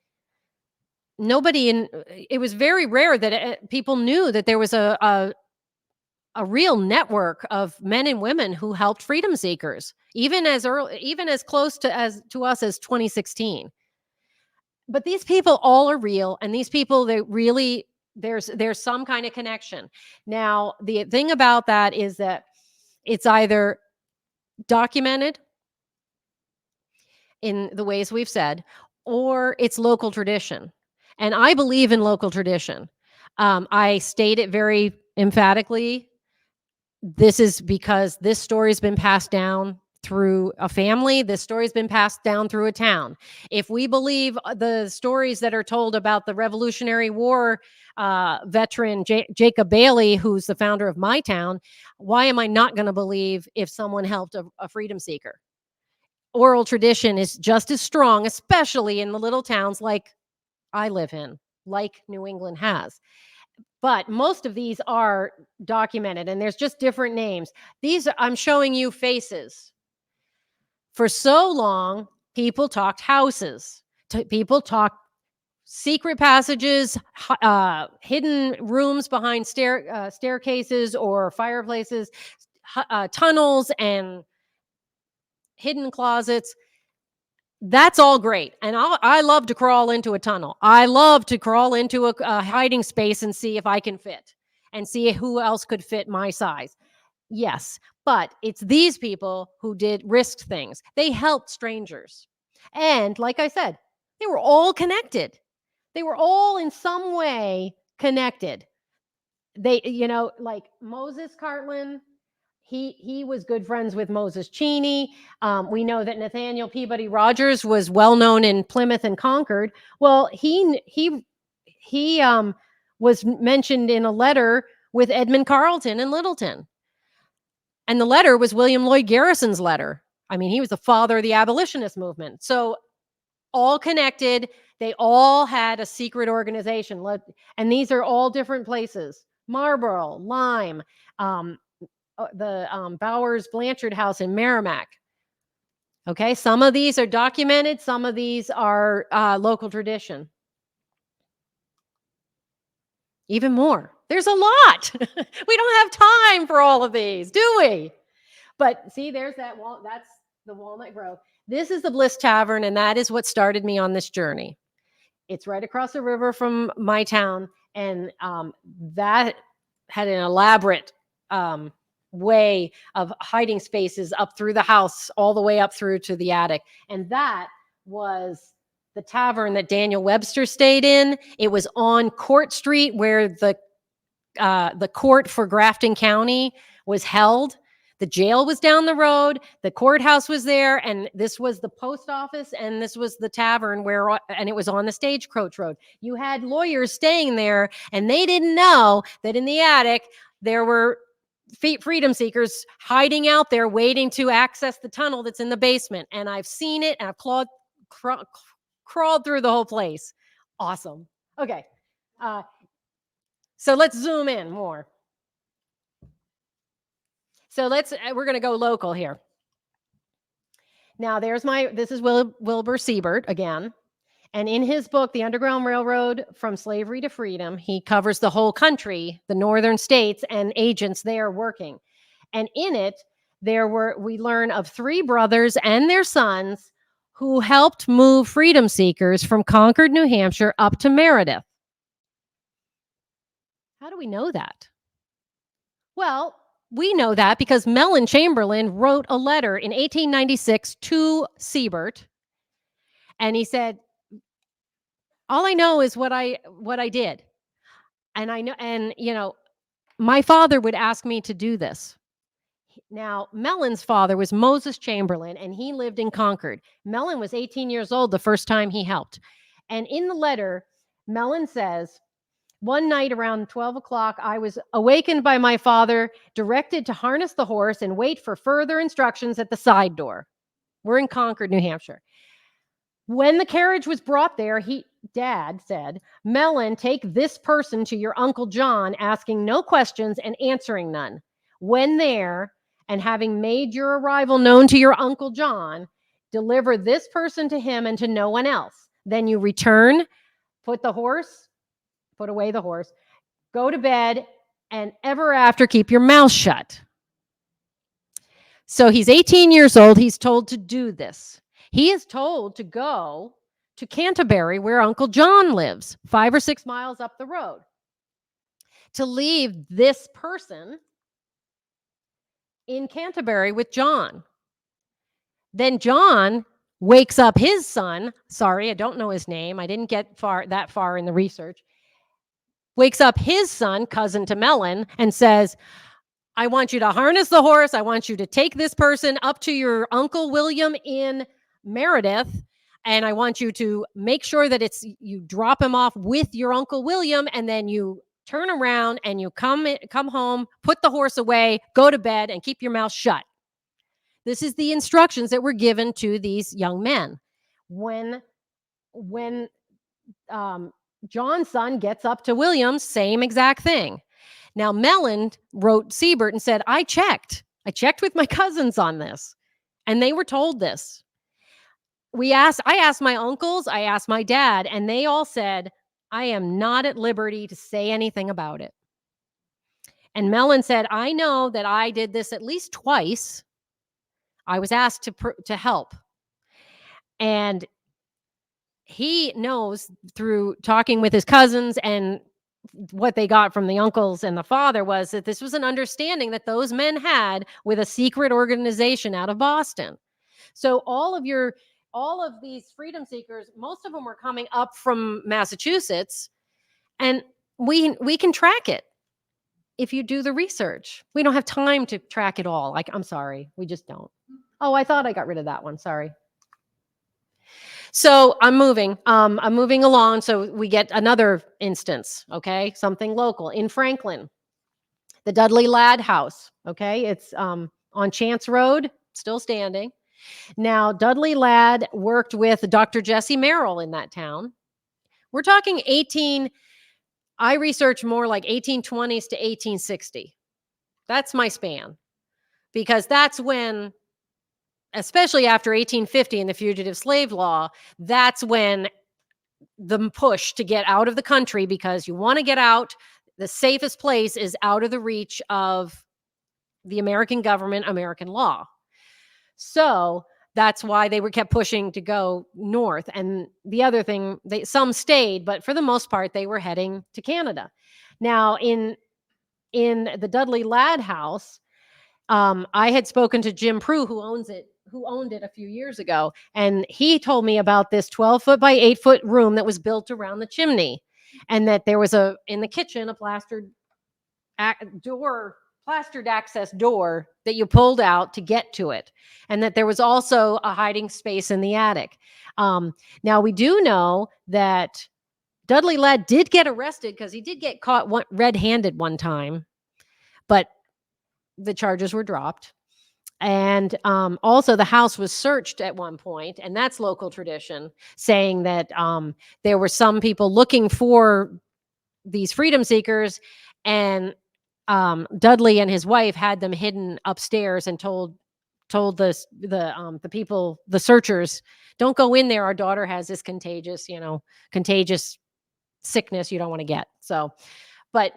Speaker 4: it was very rare that people knew that there was a a real network of men and women who helped freedom seekers, even as close to us as 2016. But these people all are real, and these people, they really, there's some kind of connection. Now, the thing about that is that it's either documented in the ways we've said, or it's local tradition. And I believe in local tradition. I state it very emphatically. This is because this story's been passed down through a family. This story's been passed down through a town. If we believe the stories that are told about the Revolutionary War veteran Jacob Bailey, who's the founder of my town, why am I not going to believe if someone helped a freedom seeker? Oral tradition is just as strong, especially in the little towns like I live in, like New England has. But most of these are documented, and there's just different names. I'm showing you faces. For so long, people talked houses. People talked secret passages, hidden rooms behind staircases or fireplaces, tunnels, and hidden closets. That's all great. And I love to crawl into a tunnel. I love to crawl into a hiding space and see if I can fit and see who else could fit my size. Yes, but it's these people who risked things. They helped strangers. And like I said, they were all connected. They were all in some way connected. They, like Moses Cartland, he was good friends with Moses Cheney. We know that Nathaniel Peabody Rogers was well known in Plymouth and Concord. Well, he was mentioned in a letter with Edmund Carleton in Littleton. And the letter was William Lloyd Garrison's letter. I mean, he was the father of the abolitionist movement. So all connected. They all had a secret organization. And these are all different places. Marlborough, Lyme, the Bowers Blanchard House in Merrimack. Okay, some of these are documented. Some of these are local tradition. Even more. There's a lot. We don't have time for all of these, do we? But see, there's that wall. That's the Walnut Grove. This is the Bliss Tavern, and that is what started me on this journey. It's right across the river from my town, and that had an elaborate way of hiding spaces up through the house, all the way up through to the attic. And that was the tavern that Daniel Webster stayed in. It was on Court Street, where the court for Grafton County was held. The jail was down the road. The courthouse was there, and this was the post office, and this was the tavern and it was on the Stagecoach Road. You had lawyers staying there, and they didn't know that in the attic there were freedom seekers hiding out there, waiting to access the tunnel that's in the basement. And I've seen it, and I've crawled through the whole place. Awesome. Okay. So let's zoom in more. So we're going to go local here. Now this is Wilbur Siebert again. And in his book, The Underground Railroad from Slavery to Freedom, he covers the whole country, the northern states, and agents there working. And in it, we learn of 3 brothers and their sons who helped move freedom seekers from Concord, New Hampshire, up to Meredith. How do we know that? Well, we know that because Mellon Chamberlain wrote a letter in 1896 to Siebert, and he said, all I know is what I did. And I know, and my father would ask me to do this. Now, Mellon's father was Moses Chamberlain, and he lived in Concord. Mellon was 18 years old the first time he helped. And in the letter, Mellon says, one night around 12 o'clock, I was awakened by my father, directed to harness the horse and wait for further instructions at the side door. We're in Concord, New Hampshire. When the carriage was brought there, Dad said, Mellon, take this person to your Uncle John, asking no questions and answering none. When there, and having made your arrival known to your Uncle John, deliver this person to him and to no one else. Then you return, put away the horse, go to bed, and ever after keep your mouth shut. So he's 18 years old. He's told to do this. He is told to go to Canterbury, where Uncle John lives, 5 or 6 miles up the road, to leave this person in Canterbury with John. Then John wakes up his son. Sorry, I don't know his name. I didn't get that far in the research. Wakes up his son, cousin to Mellon, and says, I want you to harness the horse. I want you to take this person up to your Uncle William in Meredith. And I want you to make sure that you drop him off with your Uncle William, and then you turn around and you come home, put the horse away, go to bed, and keep your mouth shut. This is the instructions that were given to these young men. When John's son gets up to Williams, same exact thing. Now, Mellon wrote Siebert and said, I checked with my cousins on this, and they were told this. I asked my uncles, I asked my dad, and they all said, I am not at liberty to say anything about it. And Mellon said, I know that I did this at least twice. I was asked to help. And he knows through talking with his cousins and what they got from the uncles and the father was that this was an understanding that those men had with a secret organization out of Boston. So all of these freedom seekers, most of them were coming up from Massachusetts, and we can track it if you do the research. We don't have time to track it all. I'm sorry, we just don't. Oh, I thought I got rid of that one. Sorry. So I'm moving along. So we get another instance, okay? Something local in Franklin, the Dudley Ladd House, okay? It's on Chance Road, still standing. Now, Dudley Ladd worked with Dr. Jesse Merrill in that town. We're talking I research more like 1820s to 1860. That's my span, because that's when, especially after 1850 and the Fugitive Slave Law, that's when the push to get out of the country, because you want to get out, the safest place is out of the reach of the American government, American law. So that's why they kept pushing to go north. And the other thing, some stayed, but for the most part, they were heading to Canada. Now, in the Dudley Ladd House, I had spoken to Jim Prue, who owned it a few years ago, and he told me about this 12-foot by 8-foot room that was built around the chimney, and that there was in the kitchen a plastered access door that you pulled out to get to it, and that there was also a hiding space in the attic. Now, we do know that Dudley Ladd did get arrested because he did get caught red-handed one time, but the charges were dropped. And also the house was searched at one point, and that's local tradition, saying that there were some people looking for these freedom seekers, and Dudley and his wife had them hidden upstairs and told the people, the searchers, don't go in there. Our daughter has this contagious sickness you don't want to get. So, but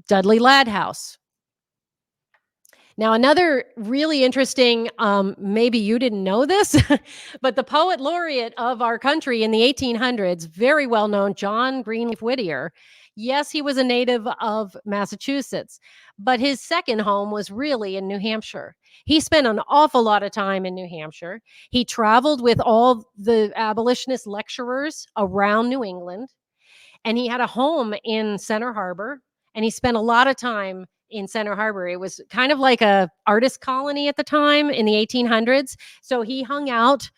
Speaker 4: Dudley Ladd House. Now, another really interesting, maybe you didn't know this, but the poet laureate of our country in the 1800s, very well known, John Greenleaf Whittier. Yes, he was a native of Massachusetts, but his second home was really in New Hampshire. He spent an awful lot of time in New Hampshire. He traveled with all the abolitionist lecturers around New England, and he had a home in Center Harbor, and he spent a lot of time in Center Harbor. It was kind of like a artist colony at the time in the 1800s. So he hung out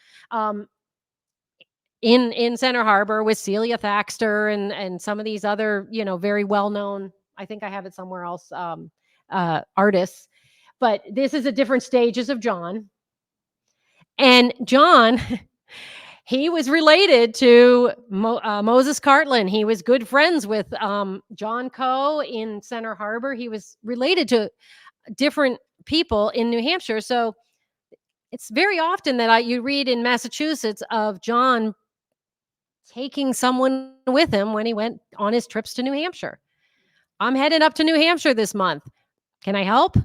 Speaker 4: in Center Harbor with Celia Thaxter and some of these other, very well-known, I think I have it somewhere else, artists. But this is the different stages of John. And John, he was related to Moses Cartland. He was good friends with John Coe in Center Harbor. He was related to different people in New Hampshire. So it's very often that you read in Massachusetts of John taking someone with him when he went on his trips to New Hampshire. I'm headed up to New Hampshire this month. Can I help?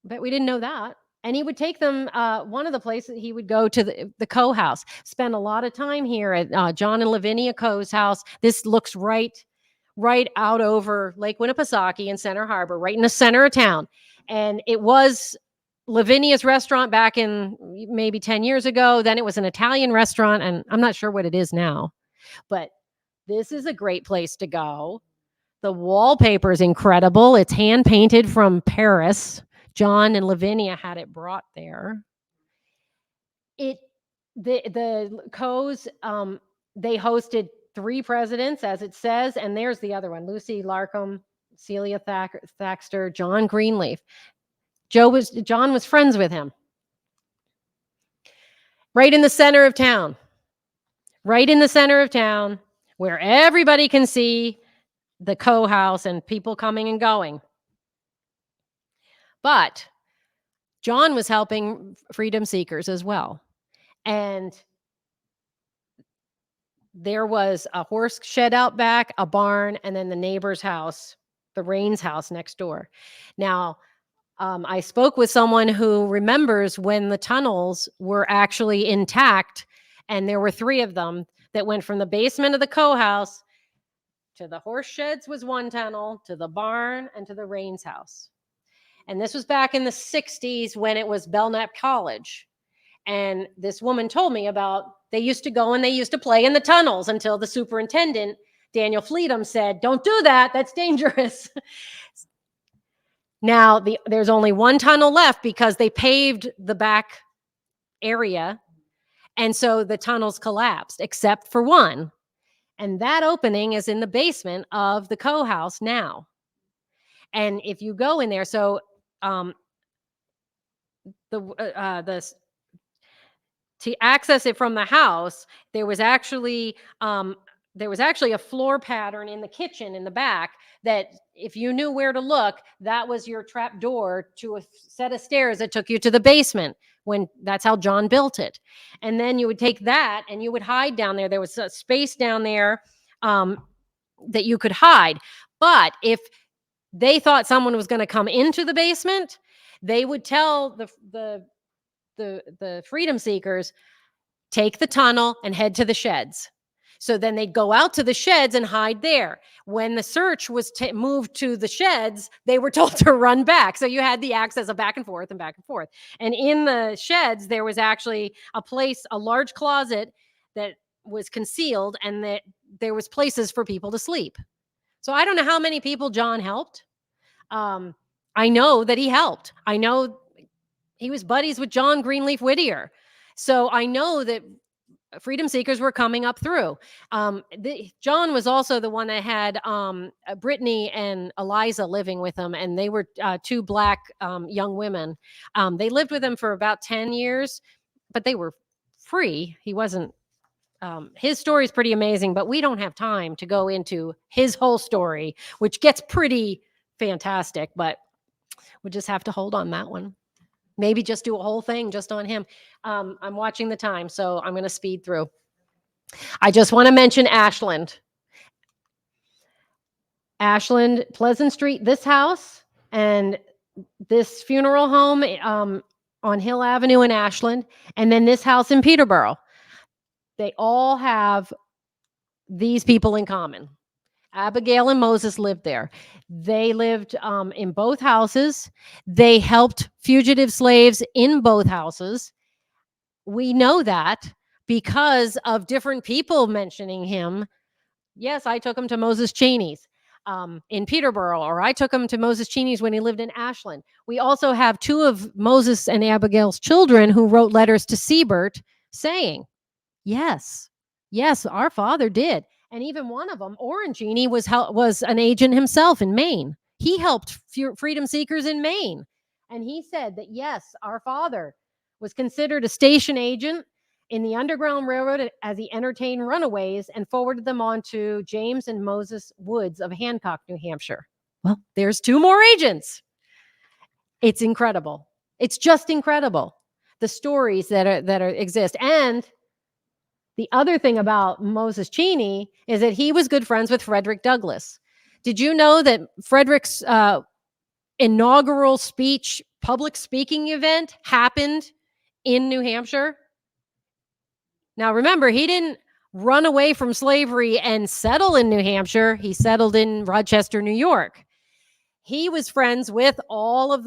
Speaker 4: Bet we didn't know that. And he would take them, one of the places he would go to the Coe house, spend a lot of time here at John and Lavinia Coe's house. This looks right out over Lake Winnipesaukee in Center Harbor, right in the center of town. And it was Lavinia's restaurant back in maybe 10 years ago. Then it was an Italian restaurant, and I'm not sure what it is now. But this is a great place to go. The wallpaper is incredible. It's hand painted from Paris. John and Lavinia had it brought there. The Coes, they hosted 3 presidents, as it says, and there's the other one: Lucy Larcombe, Celia Thaxter, John Greenleaf. John was friends with him. Right in the center of town. Right in the center of town, where everybody can see the Coe house and people coming and going. But John was helping freedom seekers as well. And there was a horse shed out back, a barn, and then the neighbor's house, the Rains house next door. Now, I spoke with someone who remembers when the tunnels were actually intact, and there were 3 of them that went from the basement of the Coe house to the horse sheds was one tunnel, to the barn, and to the Rains house. And this was back in the 60s when it was Belknap College. And this woman told me about, they used to go and they used to play in the tunnels until the superintendent, Daniel Fleetum, said, "Don't do that, that's dangerous." Now, there's only one tunnel left because they paved the back area. And so the tunnels collapsed, except for one. And that opening is in the basement of the Coe house now. And if you go in there, so to access it from the house, there was actually a floor pattern in the kitchen in the back that, if you knew where to look, that was your trap door to a set of stairs that took you to the basement. That's how John built it. And then you would take that and you would hide down there. There was a space down there that you could hide. But if they thought someone was going to come into the basement, they would tell the freedom seekers, take the tunnel and head to the sheds. So then they'd go out to the sheds and hide there. When the search was moved to the sheds, they were told to run back. So you had the access of back and forth and back and forth. And in the sheds, there was actually a large closet that was concealed, and that there was places for people to sleep. So I don't know how many people John helped. I know that he helped. I know he was buddies with John Greenleaf Whittier. So I know that freedom seekers were coming up through. John was also the one that had Brittany and Eliza living with him, and they were 2 Black young women. They lived with him for about 10 years, but they were free. He wasn't. His story is pretty amazing, but we don't have time to go into his whole story, which gets pretty fantastic, but we'll just have to hold on that one. Maybe just do a whole thing just on him. I'm watching the time, so I'm going to speed through. I just want to mention Ashland. Ashland, Pleasant Street, this house and this funeral home on Hill Avenue in Ashland, and then this house in Peterborough. They all have these people in common. Abigail and Moses lived there. They lived in both houses. They helped fugitive slaves in both houses. We know that because of different people mentioning him. Yes, I took him to Moses Cheney's in Peterborough, or I took him to Moses Cheney's when he lived in Ashland. We also have 2 of Moses and Abigail's children who wrote letters to Siebert saying, yes, our father did. And even one of them, Orangini, was an agent himself in Maine. He helped freedom seekers in Maine. And he said that, yes, our father was considered a station agent in the Underground Railroad as he entertained runaways and forwarded them on to James and Moses Woods of Hancock, New Hampshire. Well, there's 2 more agents. It's incredible. It's just incredible, the stories that exist. And the other thing about Moses Cheney is that he was good friends with Frederick Douglass. Did you know that Frederick's inaugural speech, public speaking event happened in New Hampshire? Now, remember, he didn't run away from slavery and settle in New Hampshire. He settled in Rochester, New York. He was friends with all of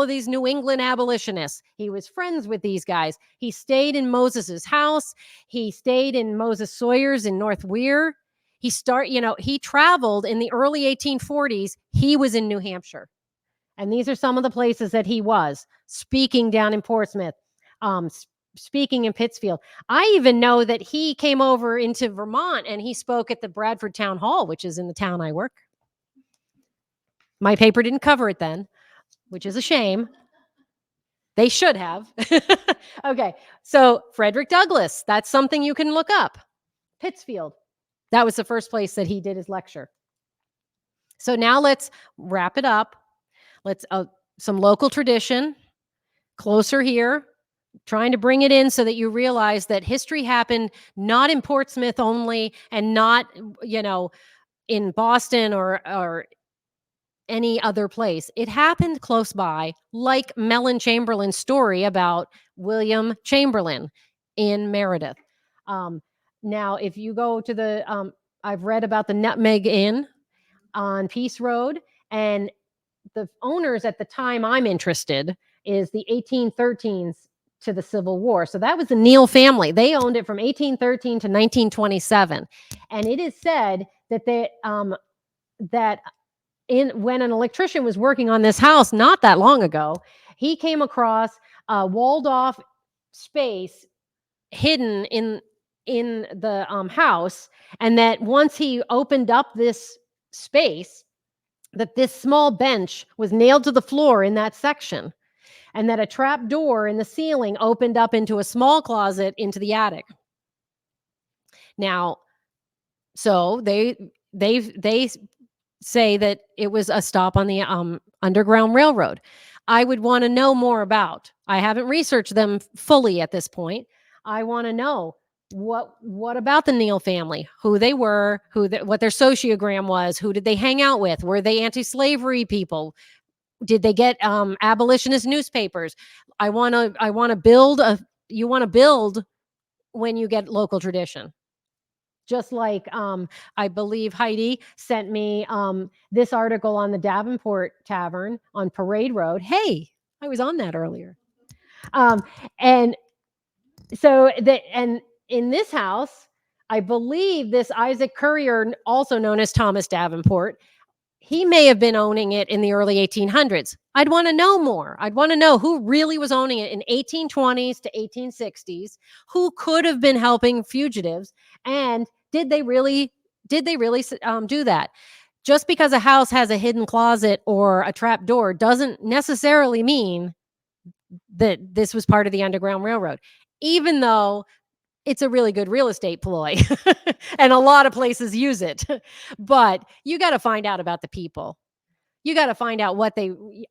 Speaker 4: these New England abolitionists. He was friends with these guys. He stayed in Moses's house. He stayed in Moses Sawyer's in North Weir. He traveled in the early 1840s. He was in New Hampshire. And these are some of the places that he was speaking down in Portsmouth, speaking in Pittsfield. I even know that he came over into Vermont and he spoke at the Bradford Town Hall, which is in the town I work. My paper didn't cover it then, which is a shame. They should have. Okay, so Frederick Douglass, that's something you can look up. Pittsfield, that was the first place that he did his lecture. So now let's wrap it up. Let's some local tradition, closer here, trying to bring it in so that you realize that history happened not in Portsmouth only and not, in Boston or any other place. It happened close by, like Mellon Chamberlain's story about William Chamberlain in Meredith. Now, if you go to I've read about the Nutmeg Inn on Peace Road, and the owners at the time I'm interested is the 1813s to the Civil War. So that was the Neal family. They owned it from 1813 to 1927. And it is said that when an electrician was working on this house not that long ago, he came across a walled off space hidden in the house, and that once he opened up this space, that this small bench was nailed to the floor in that section, and that a trap door in the ceiling opened up into a small closet into the attic. Now, so they say that it was a stop on the Underground Railroad. I would want to know more about. I haven't researched them fully at this point. I want to know what about the Neal family, who they were, what their sociogram was, who did they hang out with? Were they anti-slavery people? Did they get abolitionist newspapers? You want to build when you get local tradition. Just like I believe Heidi sent me this article on the Davenport Tavern on Parade Road. Hey, I was on that earlier. And so in this house, I believe this Isaac Currier, also known as Thomas Davenport, he may have been owning it in the early 1800s. I'd want to know more. I'd want to know who really was owning it in 1820s to 1860s, who could have been helping fugitives, and did they really do that? Just because a house has a hidden closet or a trap door doesn't necessarily mean that this was part of the Underground Railroad, even though it's a really good real estate ploy and a lot of places use it. But you got to find out about the people. You got to find out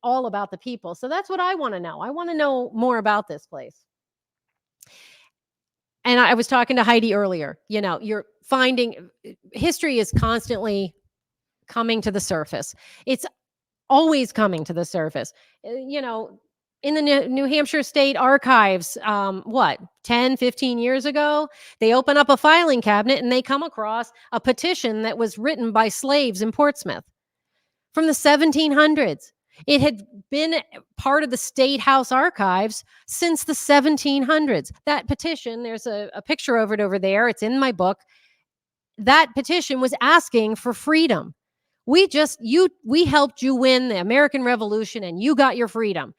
Speaker 4: all about the people. So that's what I want to know. I want to know more about this place. And I was talking to Heidi earlier. You're finding history is constantly coming to the surface. It's always coming to the surface. In the New Hampshire State Archives, 10, 15 years ago, they open up a filing cabinet and they come across a petition that was written by slaves in Portsmouth from the 1700s. It had been part of the State House archives since the 1700s. That petition, there's a picture of it over there. It's in my book. That petition was asking for freedom. We helped you win the American Revolution and you got your freedom.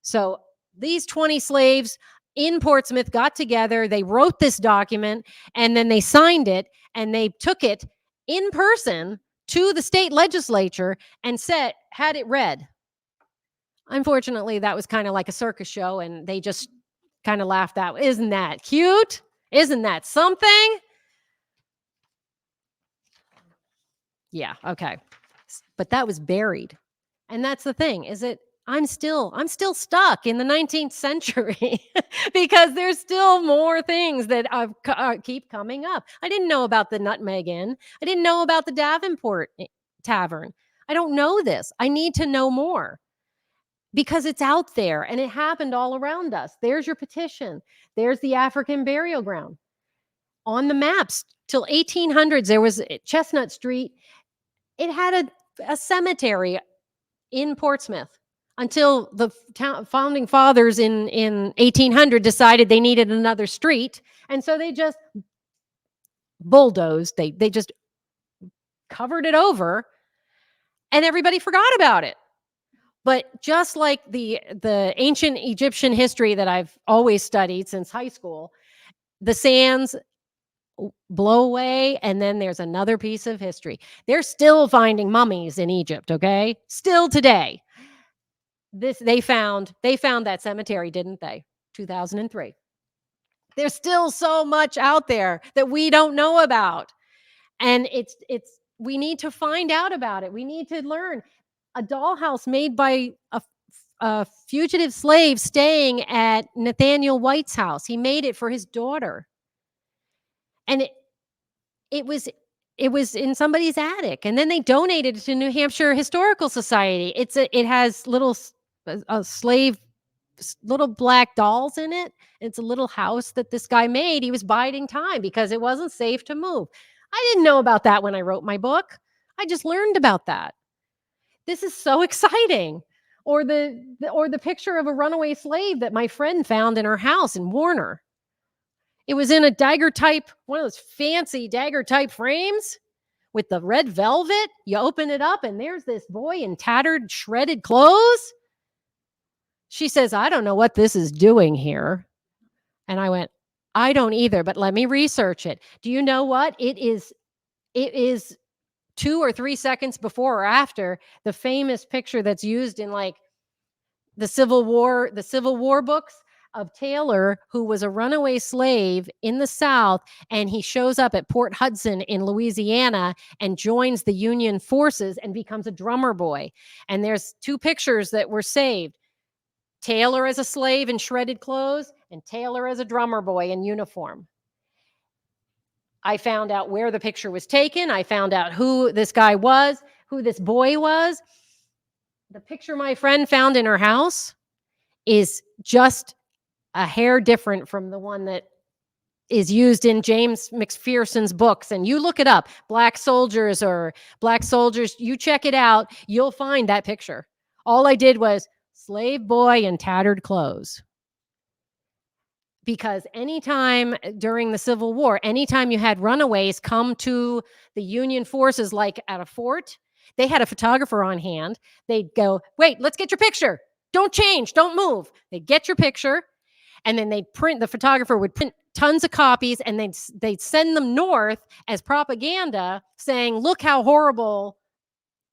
Speaker 4: So these 20 slaves in Portsmouth got together, they wrote this document, and then they signed it, and they took it in person to the state legislature and had it read. Unfortunately, that was kind of like a circus show, and they just kind of laughed out. Isn't that cute? Isn't that something? Yeah, okay. But that was buried. And that's the thing, is that I'm still stuck in the 19th century because there's still more things that keep coming up. I didn't know about the Nutmeg Inn. I didn't know about the Davenport tavern. I don't know this. I need to know more because it's out there and it happened all around us. There's your petition. There's the African burial ground. On the maps till 1800s, there was Chestnut Street. It had a cemetery in Portsmouth until the founding fathers in 1800 decided they needed another street. And so they just bulldozed. They just covered it over and everybody forgot about it. But just like the ancient Egyptian history that I've always studied since high school, the sands blow away and then there's another piece of history. They're still finding mummies in Egypt, okay? Still today. They found that cemetery, didn't they? 2003. There's still so much out there that we don't know about. And we need to find out about it. We need to learn. A dollhouse made by a fugitive slave staying at Nathaniel White's house. He made it for his daughter. And it was in somebody's attic. And then they donated it to New Hampshire Historical Society. It has little slave little black dolls in it. It's a little house that this guy made. He was biding time because it wasn't safe to move. I didn't know about that when I wrote my book. I just learned about that. This is so exciting. Or the picture of a runaway slave that my friend found in her house in Warner. It was in a daguerreotype, one of those fancy daguerreotype frames with the red velvet. You open it up and there's this boy in tattered, shredded clothes. She says, I don't know what this is doing here. And I went, I don't either, but let me research it. Do you know what? It is 2 or 3 seconds before or after the famous picture that's used in like the Civil War books of Taylor, who was a runaway slave in the South, and he shows up at Port Hudson in Louisiana and joins the Union forces and becomes a drummer boy. And there's 2 pictures that were saved. Taylor as a slave in shredded clothes and Taylor as a drummer boy in uniform. I found out where the picture was taken. I found out who this guy was, who this boy was. The picture my friend found in her house is just a hair different from the one that is used in James McPherson's books. And you look it up, Black Soldiers, you check it out, you'll find that picture. All I did was slave boy in tattered clothes. Because anytime during the Civil War, anytime you had runaways come to the Union forces, like at a fort, they had a photographer on hand. They'd go, wait, let's get your picture. Don't change, don't move. They'd get your picture, and then the photographer would print tons of copies, and they'd send them north as propaganda saying, look how horrible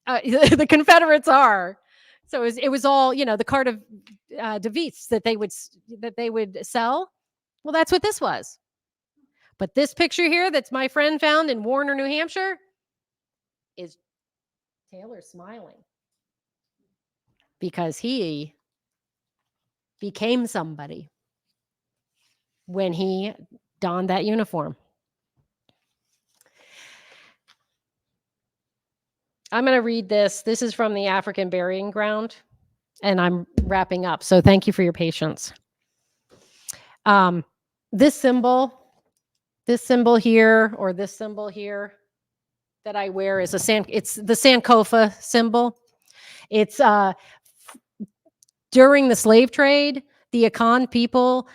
Speaker 4: the Confederates are. So it was all, the carte de visite that they would sell. Well, that's what this was. But this picture here that's my friend found in Warner, New Hampshire, is Taylor smiling because he became somebody when he donned that uniform. I'm going to read this. This is from the African burying ground, and I'm wrapping up. So thank you for your patience. This symbol here, or this symbol here that I wear is it's the Sankofa symbol. It's during the slave trade, the Akan people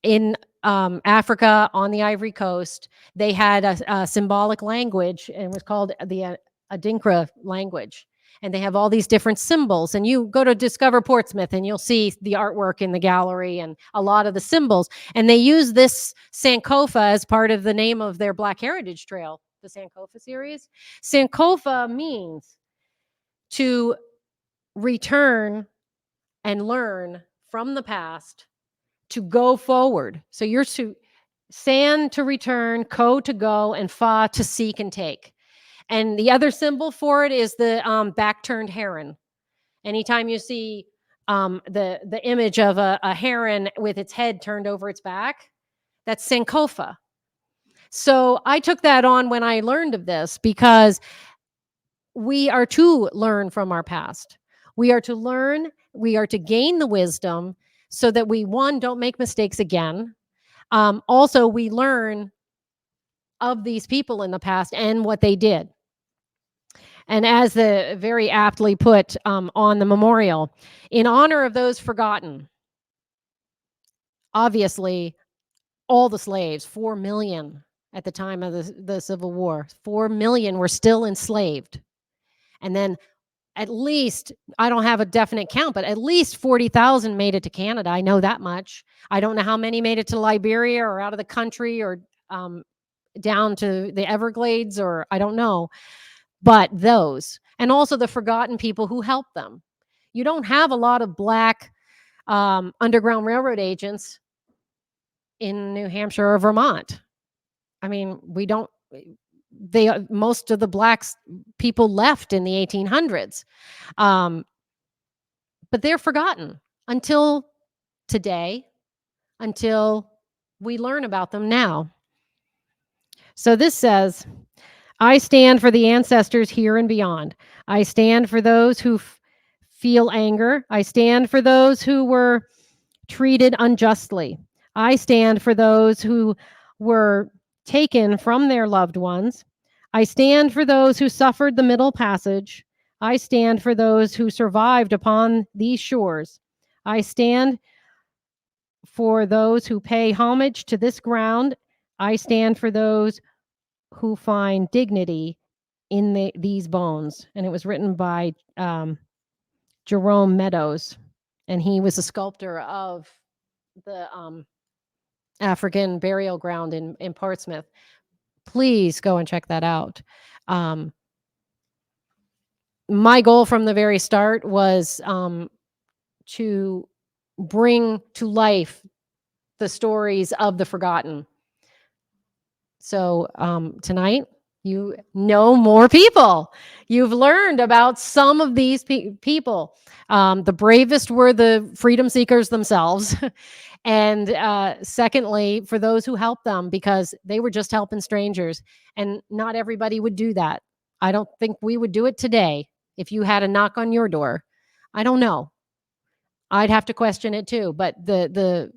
Speaker 4: in Africa on the Ivory Coast, they had a symbolic language, and it was called the Adinkra language. And they have all these different symbols. And you go to Discover Portsmouth and you'll see the artwork in the gallery and a lot of the symbols. And they use this Sankofa as part of the name of their Black Heritage Trail, the Sankofa series. Sankofa means to return and learn from the past, to go forward. So you're San to return, Ko to go, and Fa to seek and take. And the other symbol for it is the back-turned heron. Anytime you see the image of a heron with its head turned over its back, that's Sankofa. So I took that on when I learned of this, because we are to learn from our past. We are to learn, we are to gain the wisdom so that we, one, don't make mistakes again. Also, we learn of these people in the past and what they did. And as the very aptly put on the memorial, in honor of those forgotten, obviously, all the slaves, 4 million at the time of the Civil War, 4 million were still enslaved. And then at least, I don't have a definite count, but at least 40,000 made it to Canada. I know that much. I don't know how many made it to Liberia or out of the country or down to the Everglades, or I don't know. But those, and also the forgotten people who helped them. You don't have a lot of Black Underground Railroad agents in New Hampshire or Vermont. I mean, we don't, most of the Black people left in the 1800s. But they're forgotten until today, until we learn about them now. So this says, I stand for the ancestors here and beyond. I stand for those who feel anger. I stand for those who were treated unjustly. I stand for those who were taken from their loved ones. I stand for those who suffered the Middle Passage. I stand for those who survived upon these shores. I stand for those who pay homage to this ground. I stand for those who find dignity in these bones. And it was written by Jerome Meadows, and he was a sculptor of the African burial ground in Portsmouth. Please go and check that out. My goal from the very start was to bring to life the stories of the forgotten. So tonight, you know more people. You've learned about some of these people. The bravest were the freedom seekers themselves. And secondly, for those who helped them, because they were just helping strangers. And not everybody would do that. I don't think we would do it today if you had a knock on your door. I don't know. I'd have to question it too. But the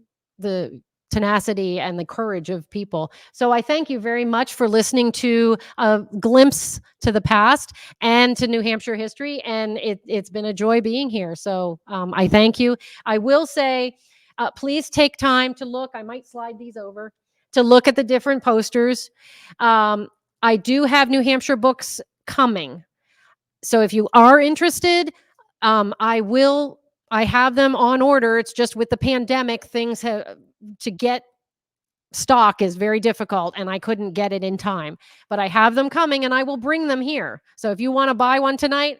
Speaker 4: tenacity and the courage of people. So I thank you very much for listening to a glimpse to the past and to New Hampshire history. And it's been a joy being here. So I thank you. I will say, please take time to look. I might slide these over to look at the different posters. I do have New Hampshire books coming. So if you are interested, I have them on order. It's just with the pandemic, things to get stock is very difficult, and I couldn't get it in time. But I have them coming, and I will bring them here. So if you want to buy one tonight,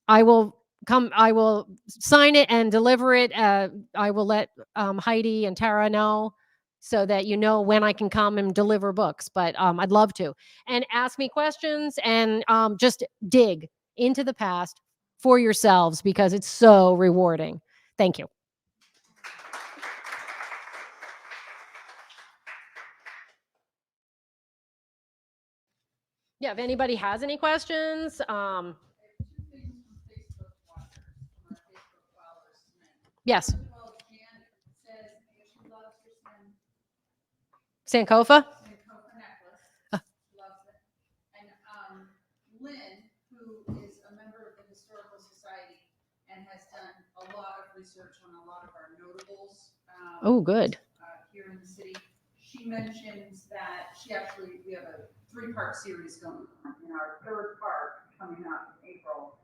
Speaker 4: I will sign it and deliver it. I will let Heidi and Tara know so that you know when I can come and deliver books. But I'd love to. And ask me questions and just dig into the past for yourselves because it's so rewarding. Thank you. Yeah, if anybody has any questions, yes. Sankofa?
Speaker 2: Lynn, who is a member of the Historical Society and has done a lot of research on a lot of our notables.
Speaker 4: Oh, good.
Speaker 2: Here in the city, she mentions that we have a 3-part series going on. In our 3rd part coming up in April,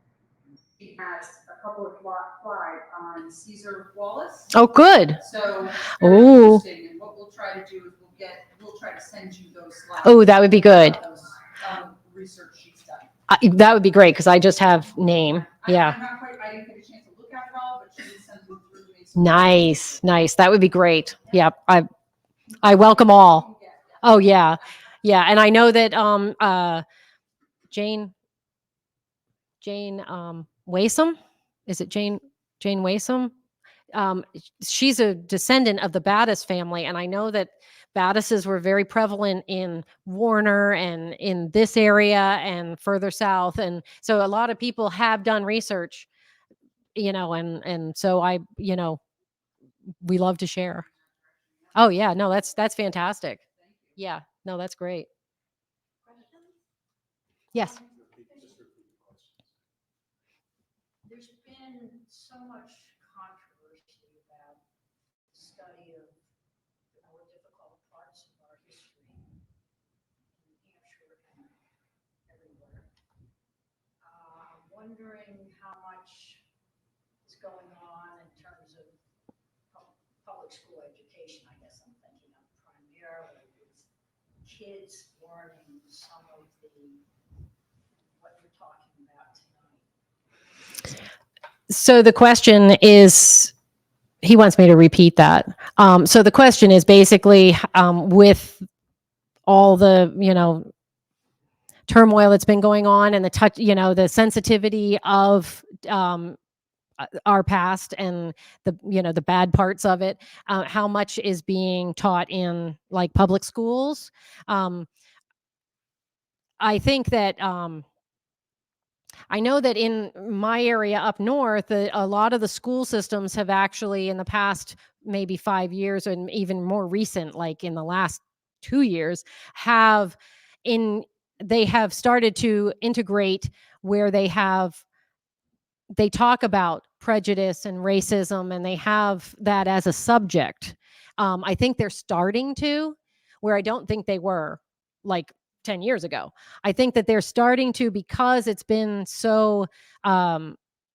Speaker 2: she has a couple of slides on Caesar Wallace.
Speaker 4: Oh, good.
Speaker 2: So
Speaker 4: very
Speaker 2: interesting. And what we'll try to do is we'll try to send you those slides.
Speaker 4: Oh, that would be good.
Speaker 2: Those, research she's done.
Speaker 4: That would be great because I just have name. Yeah.
Speaker 2: I didn't get a chance to look at it all, but she sent them through to me.
Speaker 4: Nice. That would be great. Yeah. I welcome all. Oh yeah. Yeah. And I know that Jane Waysome, is it Jane Waysome? She's a descendant of the Battis family, and I know that Badices were very prevalent in Warner and in this area and further south. And so a lot of people have done research, and so we love to share. Oh yeah, no, that's fantastic. Yeah, no, that's great. Yes.
Speaker 5: There's been so much controversy about the study of the more difficult parts of our history in Hampshire and everywhere. I'm wondering how much is going on in terms of public school education. I guess I'm thinking of primarily with kids learning some of what you're talking about tonight.
Speaker 4: So the question is, he wants me to repeat that. So the question is basically, with all the, turmoil that's been going on and the sensitivity of our past and the bad parts of it, how much is being taught in like public schools. I think that I know that in my area up north, a lot of the school systems have actually in the past maybe 5 years and even more recent, like in the last 2 years, they have started to integrate where they talk about prejudice and racism, and they have that as a subject. I think they're starting to, where I don't think they were like 10 years ago. I think that they're starting to, because it's been so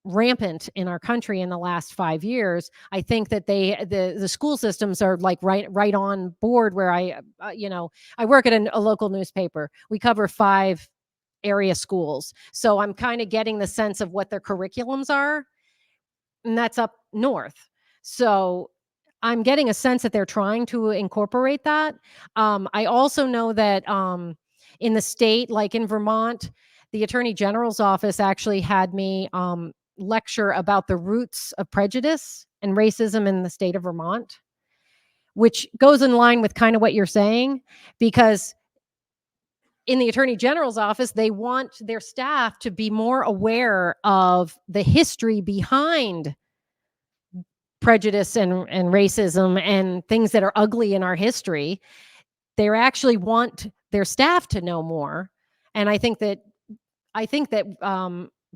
Speaker 4: rampant in our country in the last 5 years. I think that the school systems are like right on board. Where I work at a local newspaper. We cover 5 area schools. So I'm kind of getting the sense of what their curriculums are, and that's up north. So I'm getting a sense that they're trying to incorporate that. I also know that in the state, like in Vermont, the Attorney General's office actually had me lecture about the roots of prejudice and racism in the state of Vermont, which goes in line with kind of what you're saying, because in the Attorney General's office, they want their staff to be more aware of the history behind prejudice and racism and things that are ugly in our history. They actually want their staff to know more. And I think that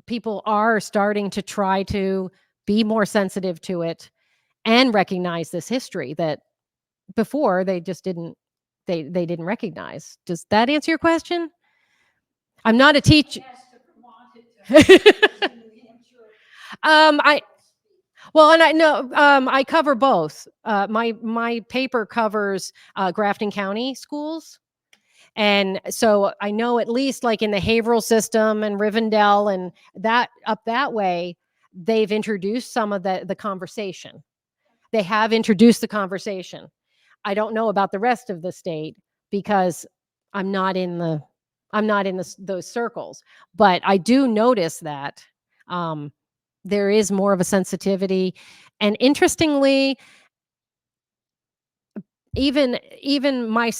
Speaker 4: people are starting to try to be more sensitive to it and recognize this history that before they just didn't recognize. Does that answer your question? I'm not a teacher. And I know I cover both. My paper covers Grafton County schools, and so I know at least like in the Haverhill system and Rivendell and that up that way, they've introduced some of the conversation. They have introduced the conversation. I don't know about the rest of the state because I'm not in those circles, but I do notice that there is more of a sensitivity. And interestingly, even my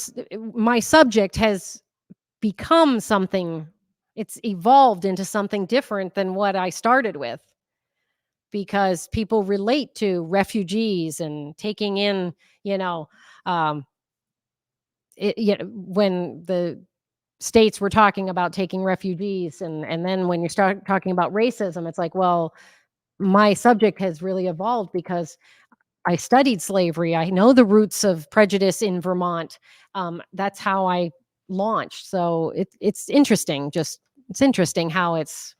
Speaker 4: subject has become something, it's evolved into something different than what I started with, because people relate to refugees and taking in, when the states were talking about taking refugees, and then when you start talking about racism, it's like, well, my subject has really evolved because I studied slavery. I know the roots of prejudice in Vermont. That's how I launched. So it's interesting. It's interesting how it's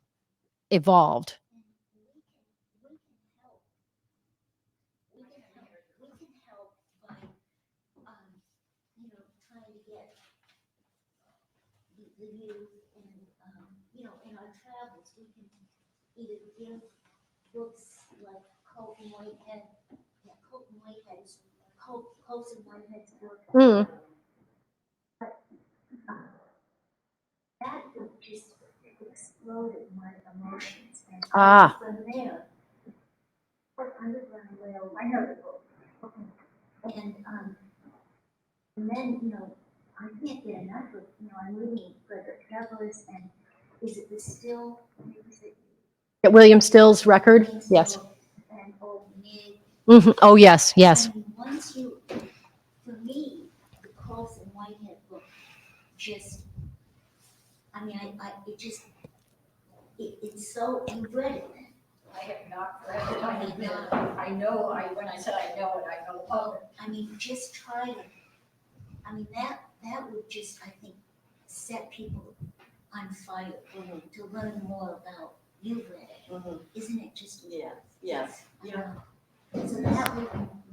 Speaker 4: evolved.
Speaker 5: Trying to get the youth and, in our travels, we can either give books like Colton Whitehead's book. But that book just exploded my emotions. And from there, Underground Rail, I know the book. And
Speaker 6: And then, I can't get enough of, I'm reading Frederick Douglass and is it the Still? Is it
Speaker 4: William Still's record? Yes.
Speaker 6: Still and Old Mid?
Speaker 4: Oh, yes, yes.
Speaker 6: I mean, once you, for me, the Colson Whitehead book just, it's so, you've read it.
Speaker 5: I have not read it. I know, when I said I know it, I know of it.
Speaker 6: I mean, just try to, that would just, I think, set people on fire to learn more about, you've read it. Isn't it just?
Speaker 3: Yes.
Speaker 6: So that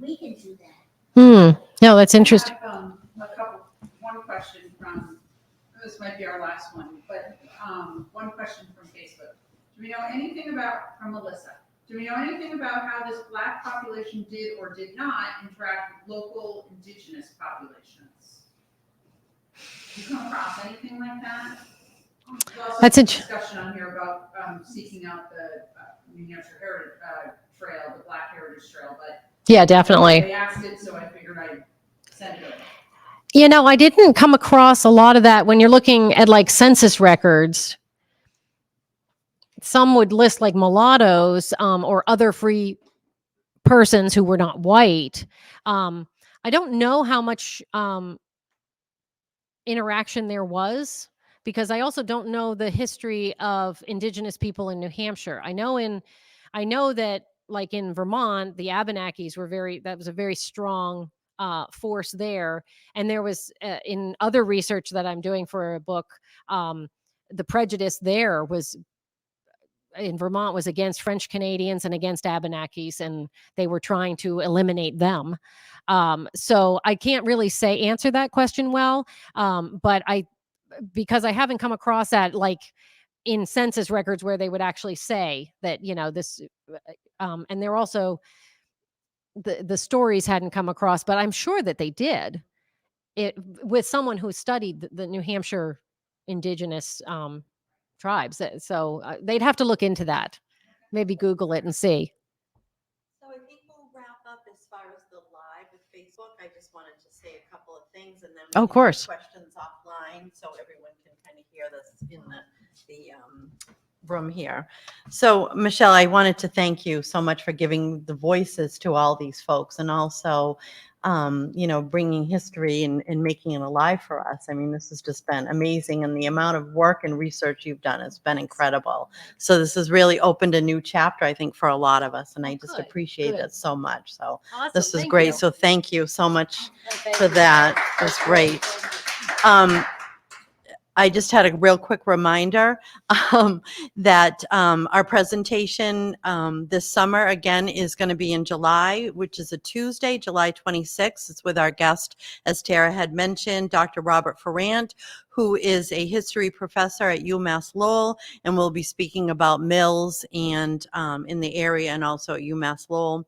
Speaker 6: we can do that.
Speaker 4: No, that's interesting.
Speaker 2: I have, one question from, this might be our last one, but one question from Facebook. Do we know anything about, from Melissa, do we know anything about how this Black population did or did not interact with local Indigenous populations? Have you come across anything like that? There's also
Speaker 4: That's
Speaker 2: a
Speaker 4: a
Speaker 2: discussion on here about seeking out the New Hampshire Heritage Trail, the Black Heritage Trail, but
Speaker 4: Yeah, definitely.
Speaker 2: they asked it, so I figured I'd send it over.
Speaker 4: I didn't come across a lot of that when you're looking at like census records. Some would list like mulattoes or other free persons who were not white. I don't know how much interaction there was because I also don't know the history of Indigenous people in New Hampshire. I know that like in Vermont, the Abenakis were that was a very strong force there. And there was in other research that I'm doing for a book, the prejudice there was in Vermont was against French Canadians and against Abenakis, and they were trying to eliminate them. So I can't really answer that question well, but because I haven't come across that like in census records where they would actually say that this, and they're also the stories hadn't come across, but I'm sure that they did it with someone who studied the New Hampshire Indigenous tribes. So they'd have to look into that. Maybe Google it and see.
Speaker 3: So I think we'll wrap up as far as the live with Facebook. I just wanted to say a couple of things and then we
Speaker 4: Of
Speaker 3: can
Speaker 4: course.
Speaker 3: take questions offline so everyone can kind of hear this in the room here. So Michelle, I wanted to thank you so much for giving the voices to all these folks and also bringing history and making it alive for us. I mean, this has just been amazing. And the amount of work and research you've done has been incredible. So this has really opened a new chapter, I think, for a lot of us. And I just
Speaker 4: good,
Speaker 3: appreciate
Speaker 4: good.
Speaker 3: it so much. So
Speaker 4: Awesome.
Speaker 3: this is
Speaker 4: Thank
Speaker 3: great.
Speaker 4: you.
Speaker 3: So thank you so much
Speaker 4: Thank
Speaker 3: for
Speaker 4: you.
Speaker 3: that. That's great. I just had a real quick reminder that our presentation this summer, again, is going to be in July, which is a Tuesday, July 26th. It's with our guest, as Tara had mentioned, Dr. Robert Ferrant, who is a history professor at UMass Lowell, and we'll be speaking about mills and in the area and also at UMass Lowell.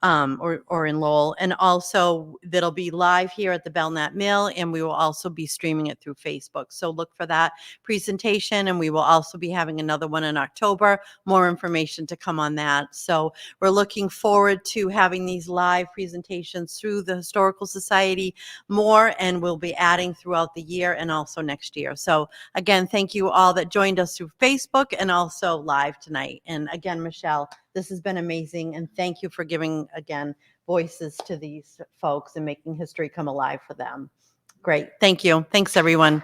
Speaker 3: Or in Lowell, and also that'll be live here at the Belknap Mill, and we will also be streaming it through Facebook. So look for that presentation, and we will also be having another one in October. More information to come on that. So we're looking forward to having these live presentations through the Historical Society more, and we'll be adding throughout the year and also next year. So again, thank you all that joined us through Facebook and also live tonight. And again, Michelle, this has been amazing, and thank you for giving, again, voices to these folks and making history come alive for them. Great. Thank you. Thanks, everyone.